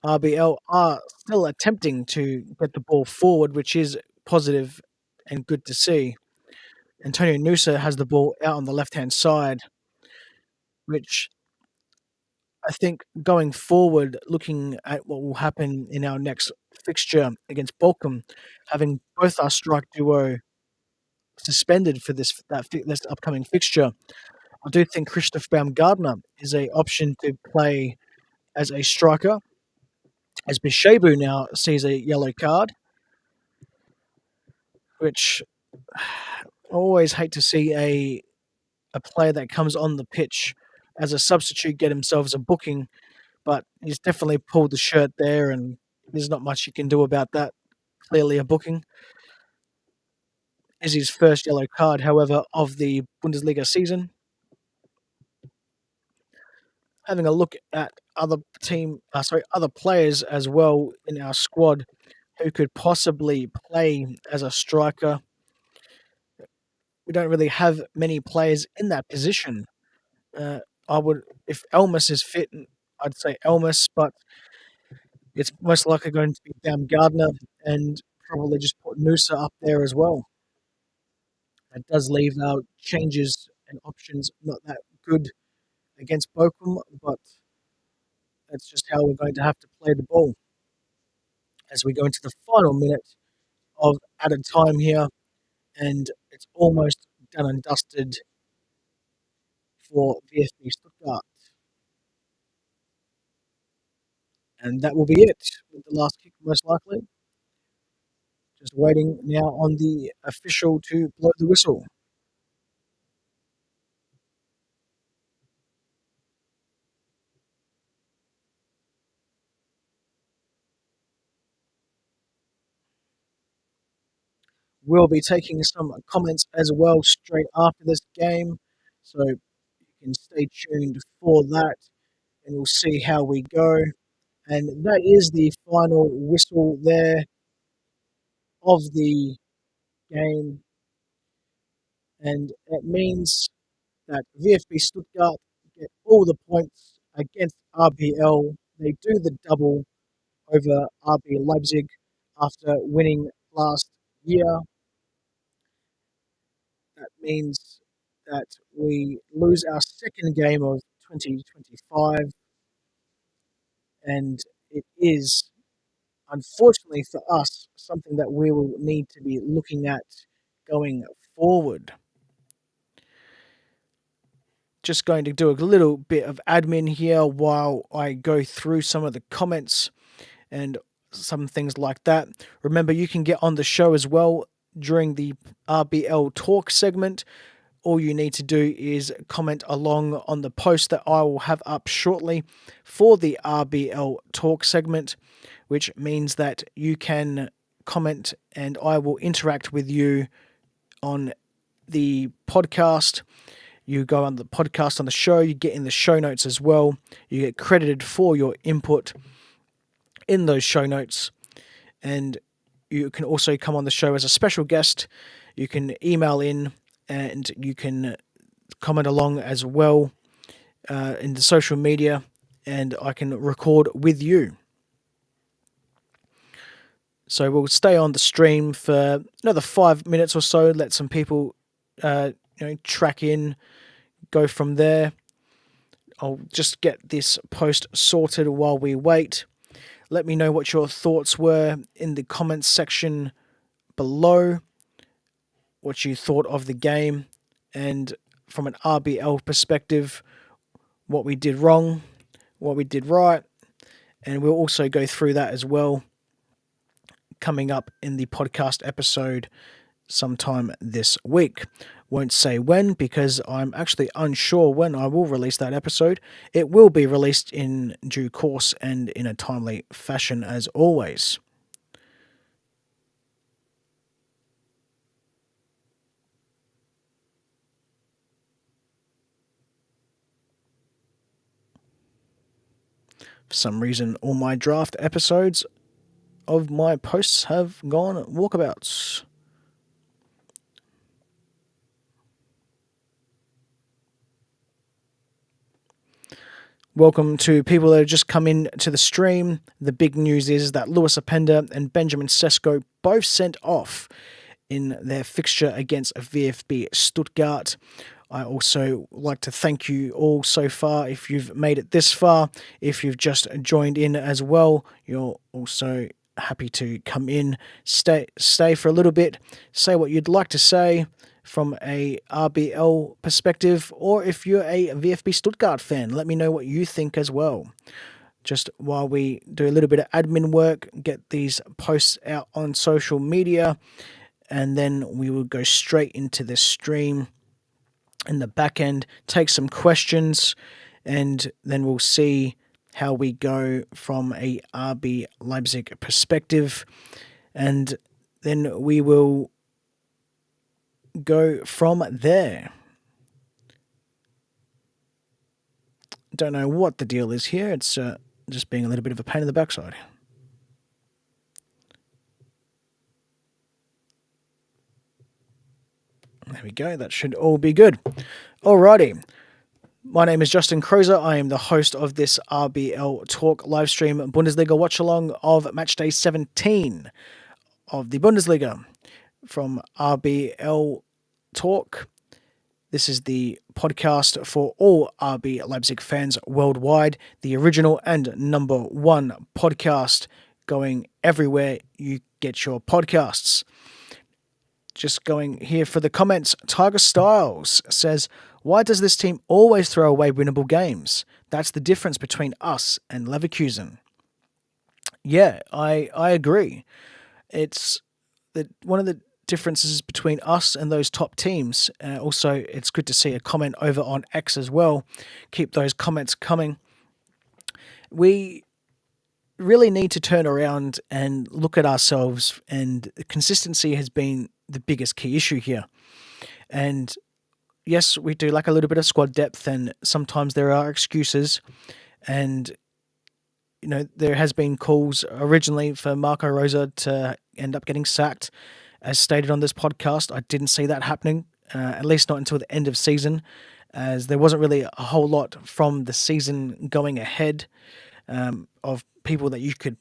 RBL are still attempting to get the ball forward, which is positive and good to see. Antonio Nusa has the ball out on the left-hand side, which I think going forward, looking at what will happen in our next fixture against Bochum, having both our strike duo suspended for this upcoming fixture, I do think Christoph Baumgartner is a option to play as a striker, as Bishabu now sees a yellow card, which I always hate to see a player that comes on the pitch as a substitute get himself a booking, but he's definitely pulled the shirt there, and there's not much you can do about that. Clearly a booking. Is his first yellow card, however, of the Bundesliga season. Having a look at other players as well in our squad who could possibly play as a striker. We don't really have many players in that position. If Elmas is fit, I'd say Elmas, but it's most likely going to be Baumgartner and probably just put Nusa up there as well. That does leave our changes and options not that good against Bochum, but that's just how we're going to have to play the ball as we go into the final minute of added time here, and it's almost done and dusted for VfB Stuttgart. And that will be it with the last kick, most likely. Just waiting now on the official to blow the whistle. We'll be taking some comments as well straight after this game. So you can stay tuned for that, and we'll see how we go. And that is the final whistle there of the game, and it means that VfB Stuttgart get all the points against RBL. They do the double over RB Leipzig after winning last year. That means that we lose our second game of 2025, and it is, unfortunately for us, something that we will need to be looking at going forward. Just going to do a little bit of admin here while I go through some of the comments and some things like that. Remember, you can get on the show as well during the RBL Talk segment. All you need to do is comment along on the post that I will have up shortly for the RBL Talk segment, which means that you can comment and I will interact with you on the podcast. You go on the podcast on the show, you get in the show notes as well. You get credited for your input in those show notes, and you can also come on the show as a special guest. You can email in and you can comment along as well in the social media, and I can record with you. So we'll stay on the stream for another 5 minutes or so, let some people track in, go from there. I'll just get this post sorted while we wait. Let me know what your thoughts were in the comments section below, what you thought of the game, and from an RBL perspective, what we did wrong, what we did right, and we'll also go through that as well coming up in the podcast episode sometime this week. Won't say when because I'm actually unsure when I will release that episode. It will be released in due course and in a timely fashion as always. For some reason, all my draft episodes of my posts have gone walkabouts. Welcome to people that have just come in to the stream. The big news is that Lewis Openda and Benjamin Sesko both sent off in their fixture against VfB Stuttgart. I also like to thank you all so far if you've made it this far. If you've just joined in as well, you're also happy to come in, stay for a little bit, say what you'd like to say from a RBL perspective, or if you're a VfB Stuttgart fan, let me know what you think as well. Just while we do a little bit of admin work, get these posts out on social media, and then we will go straight into the stream in the back end, take some questions, and then we'll see how we go from a RB Leipzig perspective, and then we will go from there. Don't know what the deal is here. It's just being a little bit of a pain in the backside. There we go. That should all be good. Alrighty. My name is Justin Crozer. I am the host of this RBL Talk livestream Bundesliga watch-along of matchday 17 of the Bundesliga from RBL Talk. This is the podcast for all RB Leipzig fans worldwide, the original and number one podcast going everywhere you get your podcasts. Just going here for the comments. Tiger Styles says, why does this team always throw away winnable games? That's the difference between us and Leverkusen. Yeah, I agree. It's one of the differences between us and those top teams. Also, it's good to see a comment over on X as well. Keep those comments coming. We really need to turn around and look at ourselves, and consistency has been the biggest key issue here. And yes, we do lack a little bit of squad depth, and sometimes there are excuses. And there has been calls originally for Marco Rosa to end up getting sacked, as stated on this podcast. I didn't see that happening, at least not until the end of season, as there wasn't really a whole lot from the season going ahead of people that you could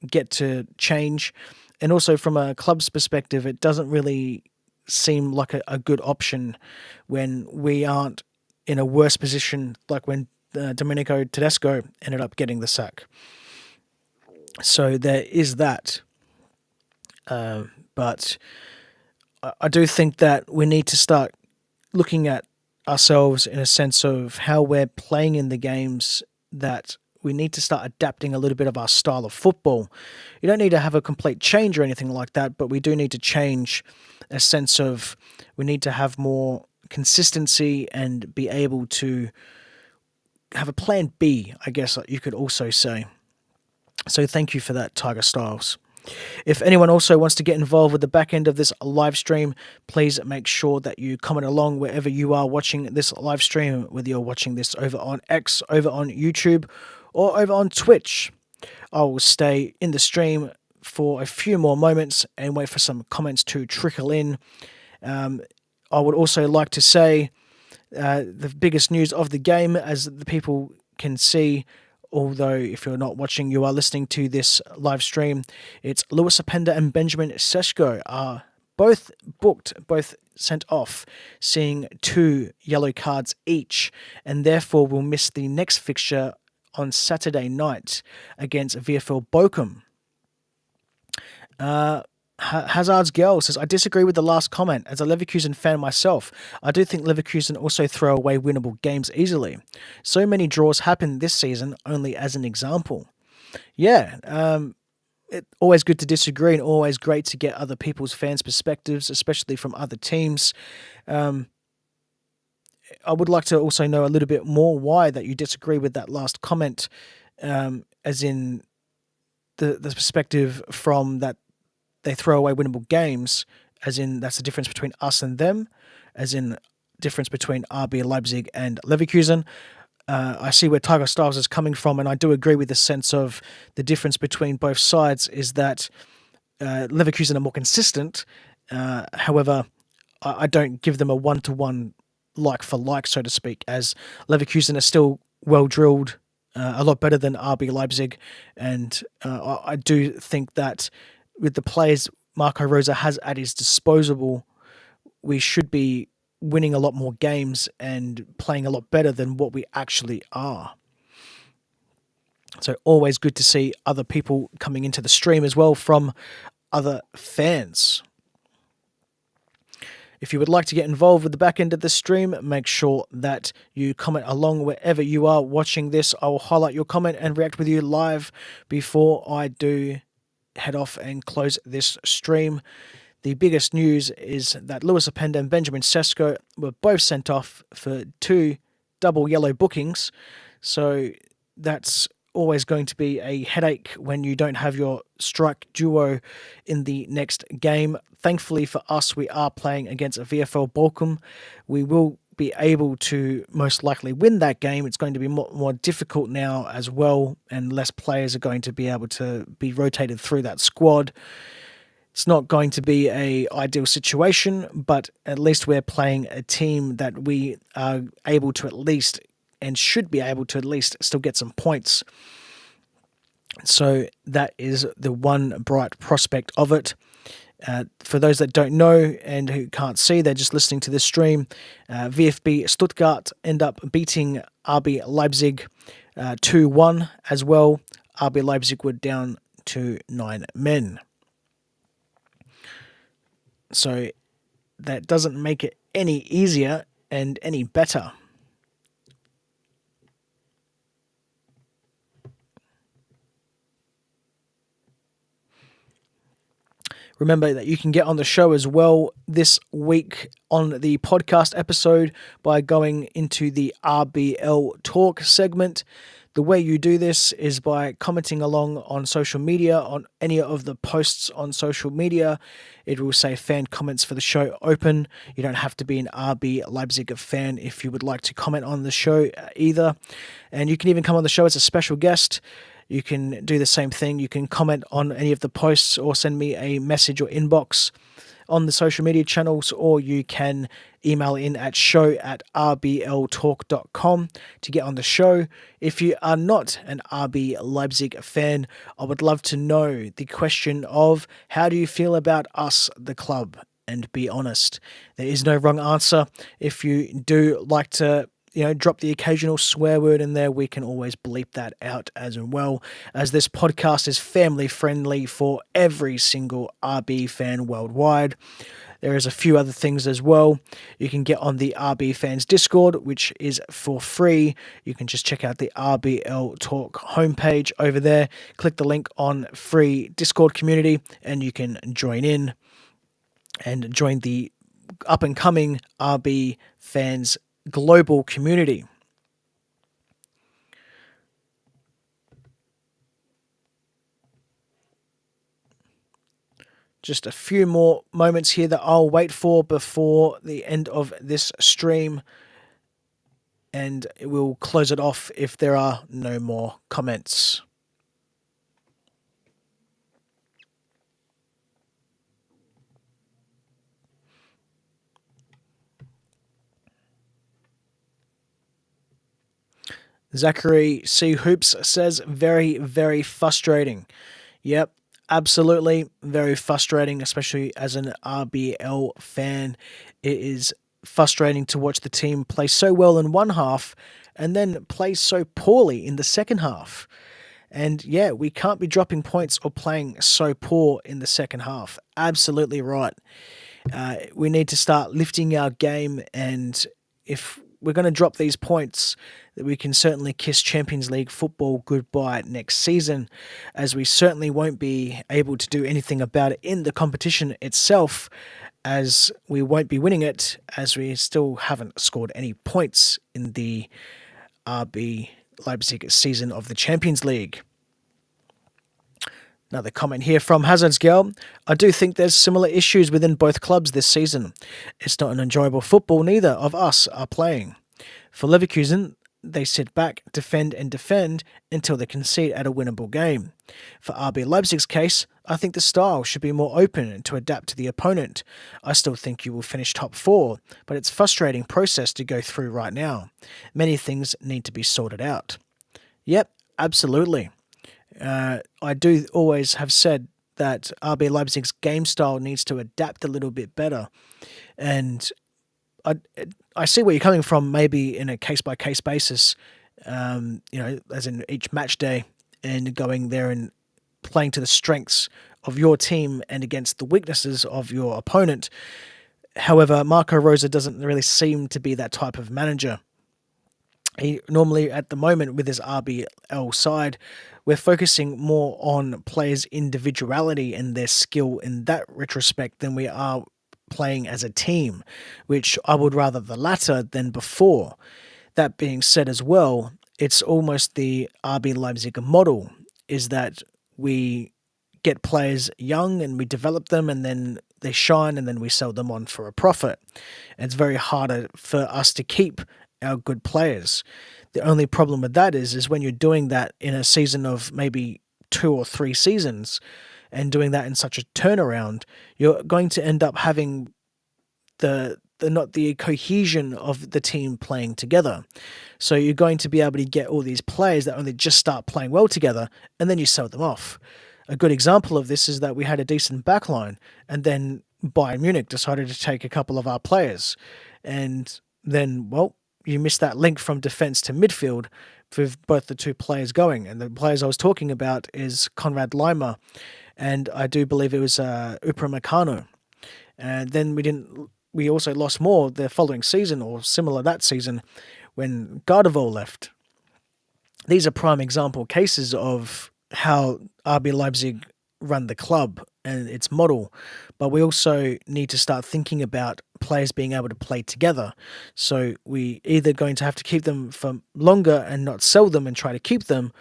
get to change. And also from a club's perspective, it doesn't really seem like a good option when we aren't in a worse position, like when Domenico Tedesco ended up getting the sack. So there is that. But I do think that we need to start looking at ourselves in a sense of how we're playing in the games, that we need to start adapting a little bit of our style of football. You don't need to have a complete change or anything like that, but we do need to change a sense of, we need to have more consistency and be able to have a plan B, I guess you could also say. So thank you for that, Tiger Styles. If anyone also wants to get involved with the back end of this live stream, please make sure that you comment along wherever you are watching this live stream, whether you're watching this over on X, over on YouTube, or over on Twitch. I will stay in the stream for a few more moments and wait for some comments to trickle in. I would also like to say the biggest news of the game, as the people can see, although if you're not watching, you are listening to this live stream, it's Lewis Openda and Benjamin Sesko are both booked, both sent off, seeing 2 yellow cards each, and therefore will miss the next fixture on Saturday night against VfL Bochum. Hazard's Girl says, I disagree with the last comment. As a Leverkusen fan myself, I do think Leverkusen also throw away winnable games easily. So many draws happen this season, only as an example. Yeah, it's always good to disagree, and always great to get other people's fans' perspectives, especially from other teams. I would like to also know a little bit more why that you disagree with that last comment, as in the perspective from that they throw away winnable games, as in that's the difference between us and them, as in difference between RB Leipzig and Leverkusen. I see where Tiger Styles is coming from, and I do agree with the sense of the difference between both sides is that Leverkusen are more consistent. However, I don't give them a one-to-one like for like, so to speak, as Leverkusen are still well drilled, a lot better than RB Leipzig, and I do think that with the players Marco Rosa has at his disposal, we should be winning a lot more games and playing a lot better than what we actually are. So always good to see other people coming into the stream as well from other fans. If you would like to get involved with the back end of the stream, make sure that you comment along wherever you are watching this. I will highlight your comment and react with you live before I do head off and close this stream. The biggest news is that Lewis Openda and Benjamin Sesko were both sent off for 2 double yellow bookings. So that's always going to be a headache when you don't have your strike duo in the next game. Thankfully for us, we are playing against a VfL Bochum. We will be able to most likely win that game. It's going to be more difficult now as well, and less players are going to be able to be rotated through that squad. It's not going to be an ideal situation, but at least we're playing a team that we are able to at least, and should be able to at least, still get some points. So that is the one bright prospect of it. For those that don't know and who can't see, they're just listening to this stream, VfB Stuttgart end up beating RB Leipzig 2-1 as well. RB Leipzig were down to 9 men. So that doesn't make it any easier and any better. Remember that you can get on the show as well this week on the podcast episode by going into the RBL Talk segment. The way you do this is by commenting along on social media, on any of the posts on social media. It will say fan comments for the show open. You don't have to be an RB Leipzig fan if you would like to comment on the show either. And you can even come on the show as a special guest. You can do the same thing. You can comment on any of the posts or send me a message or inbox on the social media channels, or you can email in at show@rbltalk.com to get on the show. If you are not an RB Leipzig fan, I would love to know the question of how do you feel about us, the club? And be honest. There is no wrong answer. If you do like to drop the occasional swear word in there, we can always bleep that out as well, as this podcast is family friendly for every single RB fan worldwide. There is a few other things as well. You can get on the RB Fans Discord, which is for free. You can just check out the RBL Talk homepage over there. Click the link on free Discord community and you can join in and join the up and coming RB Fans global community. Just a few more moments here that I'll wait for before the end of this stream, and we'll close it off if there are no more comments. Zachary C. Hoops says, very, very frustrating. Yep, absolutely very frustrating, especially as an RBL fan. It is frustrating to watch the team play so well in one half and then play so poorly in the second half. And yeah, we can't be dropping points or playing so poor in the second half. Absolutely right. We need to start lifting our game, and if we're going to drop these points, that we can certainly kiss Champions League football goodbye next season, as we certainly won't be able to do anything about it in the competition itself, as we won't be winning it, as we still haven't scored any points in the RB Leipzig season of the Champions League. Another comment here from Hazard's Girl. I do think there's similar issues within both clubs this season. It's not an enjoyable football neither of us are playing. For Leverkusen, they sit back, defend and defend until they concede at a winnable game. For RB Leipzig's case, I think the style should be more open to adapt to the opponent. I still think you will finish top 4, but it's a frustrating process to go through right now. Many things need to be sorted out. Yep, absolutely. I do always have said that RB Leipzig's game style needs to adapt a little bit better. And I see where you're coming from, maybe in a case-by-case basis, as in each match day, and going there and playing to the strengths of your team and against the weaknesses of your opponent. However, Marco Rose doesn't really seem to be that type of manager. He normally, at the moment, with his RBL side, we're focusing more on players' individuality and their skill in that retrospect than we are playing as a team, which I would rather the latter than before. That being said as well, it's almost the RB Leipzig model, is that we get players young and we develop them and then they shine and then we sell them on for a profit. It's very harder for us to keep our good players. The only problem with that is when you're doing that in a season of maybe 2 or 3 seasons and doing that in such a turnaround, you're going to end up having the not the cohesion of the team playing together. So you're going to be able to get all these players that only just start playing well together and then you sell them off. A good example of this is that we had a decent backline and then Bayern Munich decided to take a couple of our players. And then, well, you miss that link from defence to midfield with both the two players going. And the players I was talking about is Konrad Leimer, and I do believe it was Upamecano. And then we also lost more the following season, or similar that season, when Gardeval left. These are prime example cases of how RB Leipzig run the club and its model, but we also need to start thinking about players being able to play together. So we either going to have to keep them for longer and not sell them and try to keep them,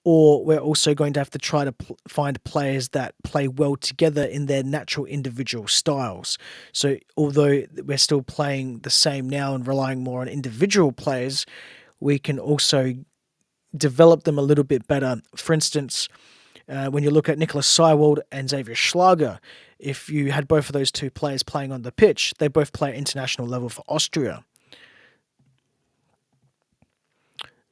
or we're also going to have to try to find players that play well together in their natural individual styles. So although we're still playing the same now and relying more on individual players, we can also develop them a little bit better. For instance, when you look at Nicholas Seiwald and Xavier Schlager, if you had both of those two players playing on the pitch, they both play at international level for Austria.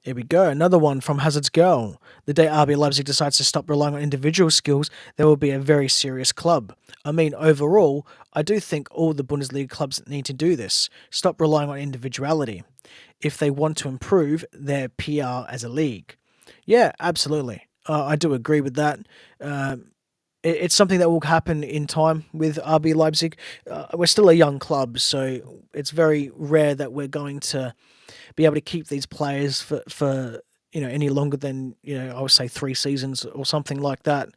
Here we go, another one from Hazard's Girl. The day RB Leipzig decides to stop relying on individual skills, there will be a very serious club. I mean, overall, I do think all the Bundesliga clubs need to do this. Stop relying on individuality if they want to improve their PR as a league. Yeah, absolutely. I do agree with that. It's something that will happen in time with RB Leipzig. We're still a young club, so it's very rare that we're going to be able to keep these players for any longer than I would say 3 seasons or something like that.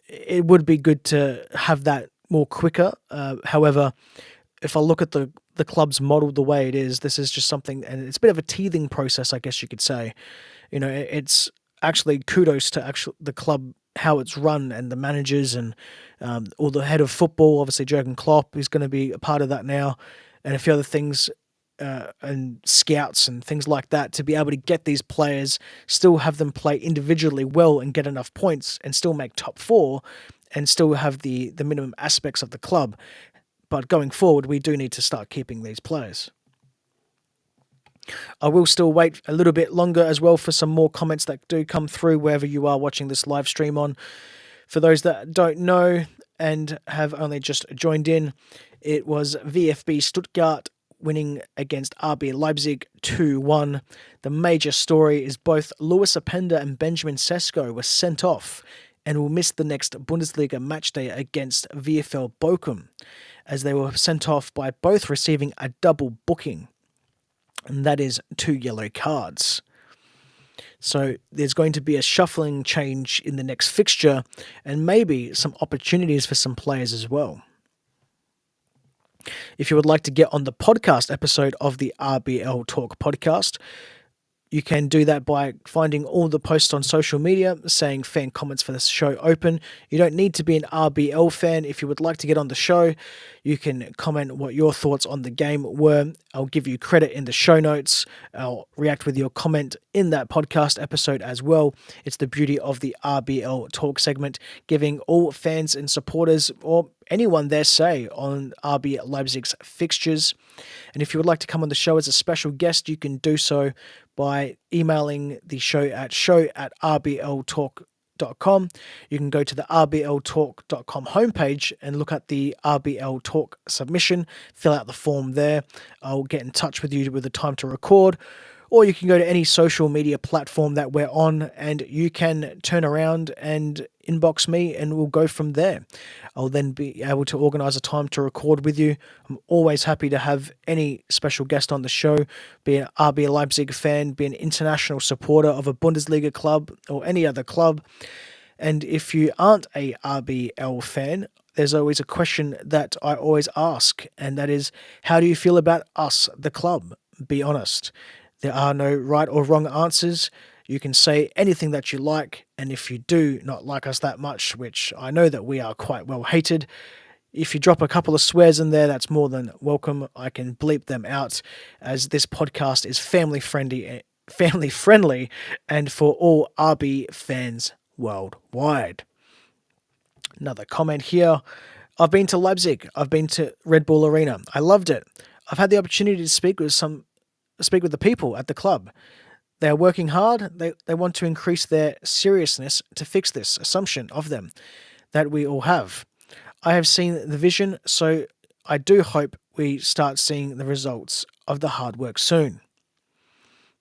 It would be good to have that more quicker. However, if I look at the club's model the way it is, this is just something, and it's a bit of a teething process, I guess you could say. It's actually kudos to the club, how it's run, and the managers and or the head of football, obviously Jurgen Klopp, who's going to be a part of that now, and a few other things, and scouts and things like that, to be able to get these players, still have them play individually well and get enough points and still make top four and still have the minimum aspects of the club. But going forward, we do need to start keeping these players. I will still wait a little bit longer as well for some more comments that do come through wherever you are watching this live stream on. For those that don't know and have only just joined in, it was VfB Stuttgart winning against RB Leipzig 2-1. The major story is both Luis Openda and Benjamin Sesko were sent off and will miss the next Bundesliga matchday against VfL Bochum, as they were sent off by both receiving a double booking, and that is 2 yellow cards. So there's going to be a shuffling change in the next fixture and maybe some opportunities for some players as well. If you would like to get on the podcast episode of the RBL Talk podcast, you can do that by finding all the posts on social media saying fan comments for this show open. You don't need to be an RBL fan. If you would like to get on the show, you can comment what your thoughts on the game were. I'll give you credit in the show notes. I'll react with your comment in that podcast episode as well. It's the beauty of the RBL Talk segment, giving all fans and supporters or anyone their say on RB Leipzig's fixtures. And if you would like to come on the show as a special guest, you can do so by emailing the show at show@rbltalk.com. You can go to the rbltalk.com homepage and look at the RBL Talk submission, fill out the form there. I'll get in touch with you with the time to record. Or you can go to any social media platform that we're on and you can turn around and inbox me and we'll go from there. I'll then be able to organise a time to record with you. I'm always happy to have any special guest on the show, be an RB Leipzig fan, be an international supporter of a Bundesliga club or any other club. And if you aren't a RBL fan, there's always a question that I always ask, and that is, how do you feel about us, the club? Be honest. There are no right or wrong answers. You can say anything that you like, and if you do not like us that much, which I know that we are quite well hated, if you drop a couple of swears in there, that's more than welcome. I can bleep them out, as this podcast is family friendly, and for all RB fans worldwide. Another comment here. I've been to Leipzig. I've been to Red Bull Arena. I loved it. I've had the opportunity to speak with the people at the club. They are working hard. They want to increase their seriousness to fix this assumption of them that we all have. I have seen the vision, so I do hope we start seeing the results of the hard work soon.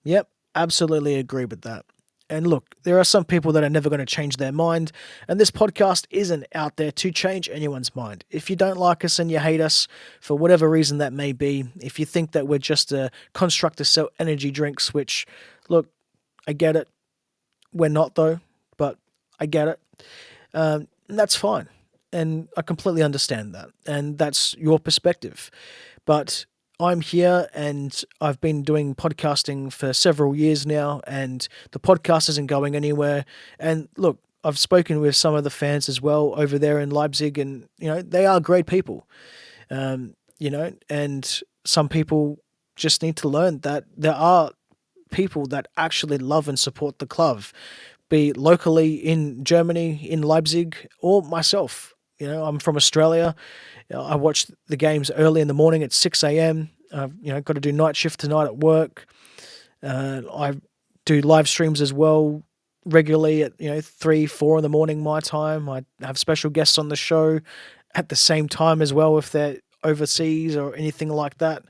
Yep, absolutely agree with that. And look, there are some people that are never going to change their mind, and this podcast isn't out there to change anyone's mind. If you don't like us and you hate us, for whatever reason that may be, if you think that we're just a construct to sell energy drinks, which, look, I get it. We're not, though, but I get it. That's fine. And I completely understand that. And that's your perspective. But I'm here and I've been doing podcasting for several years now, and the podcast isn't going anywhere. And look, I've spoken with some of the fans as well over there in Leipzig, and they are great people. And some people just need to learn that there are people that actually love and support the club, be locally in Germany, in Leipzig, or myself. I'm from Australia. I watch the games early in the morning at 6 a.m. I've got to do night shift tonight at work. I do live streams as well regularly at 3, 4 in the morning my time. I have special guests on the show at the same time as well if they're overseas or anything like that.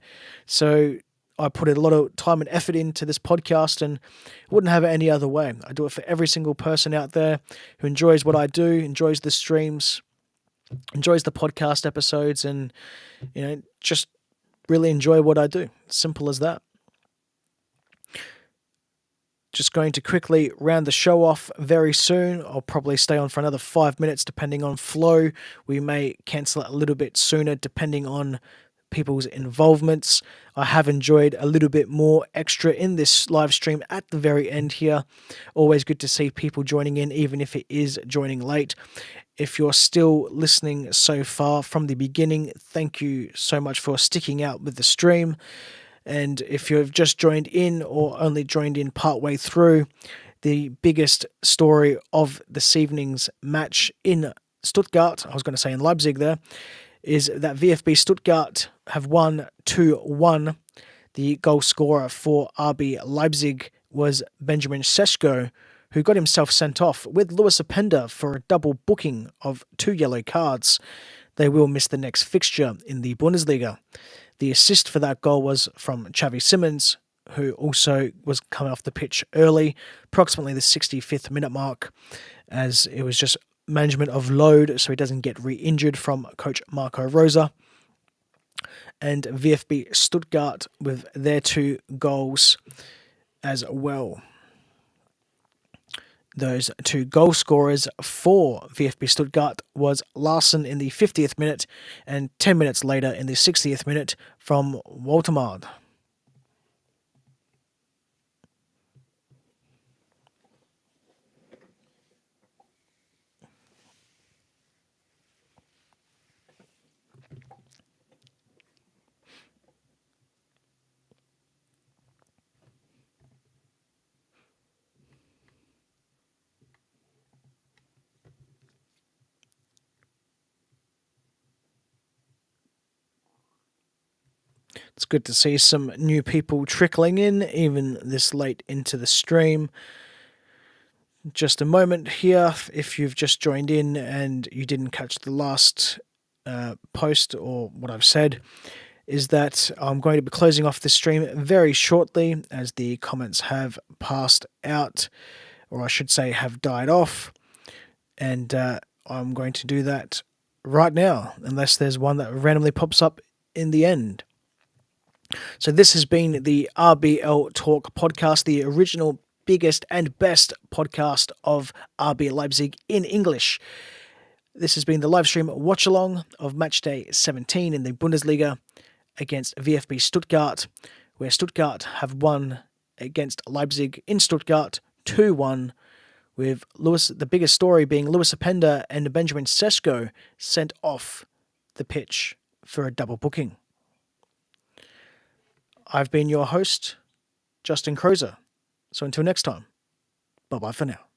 So I put a lot of time and effort into this podcast and wouldn't have it any other way. I do it for every single person out there who enjoys what I do, enjoys the streams, enjoys the podcast episodes, and just really enjoy what I do. Simple as that. Just going to quickly round the show off very soon. I'll probably stay on for another 5 minutes depending on flow. We may cancel it a little bit sooner depending on people's involvements. I have enjoyed a little bit more extra in this live stream at the very end here. Always good to see people joining in, even if it is joining late. If you're still listening so far from the beginning, thank you so much for sticking out with the stream. And if you've just joined in or only joined in partway through, the biggest story of this evening's match in Stuttgart, I was going to say in Leipzig there, is that VfB Stuttgart have won 2-1. The goal scorer for RB Leipzig was Benjamin Sesko, who got himself sent off with Lewis Openda for a double booking of 2 yellow cards. They will miss the next fixture in the Bundesliga. The assist for that goal was from Xavi Simons, who also was coming off the pitch early, approximately the 65th minute mark, as it was just management of load so he doesn't get re-injured from coach Marco Rosa. And VfB Stuttgart with their 2 goals as well. Those 2 goal scorers for VfB Stuttgart was Larsen in the 50th minute and 10 minutes later in the 60th minute from Woltemade. It's good to see some new people trickling in, even this late into the stream. Just a moment here, if you've just joined in and you didn't catch the last post or what I've said, is that I'm going to be closing off the stream very shortly as the comments have passed out, or I should say have died off. And I'm going to do that right now, unless there's one that randomly pops up in the end. So this has been the RBL Talk podcast, the original, biggest and best podcast of RB Leipzig in English. This has been the live stream watch along of matchday 17 in the Bundesliga against VfB Stuttgart, where Stuttgart have won against Leipzig in Stuttgart 2-1, with the biggest story being Lewis Openda and Benjamin Sesko sent off the pitch for a double booking. I've been your host, Justin Crozer. So until next time, bye-bye for now.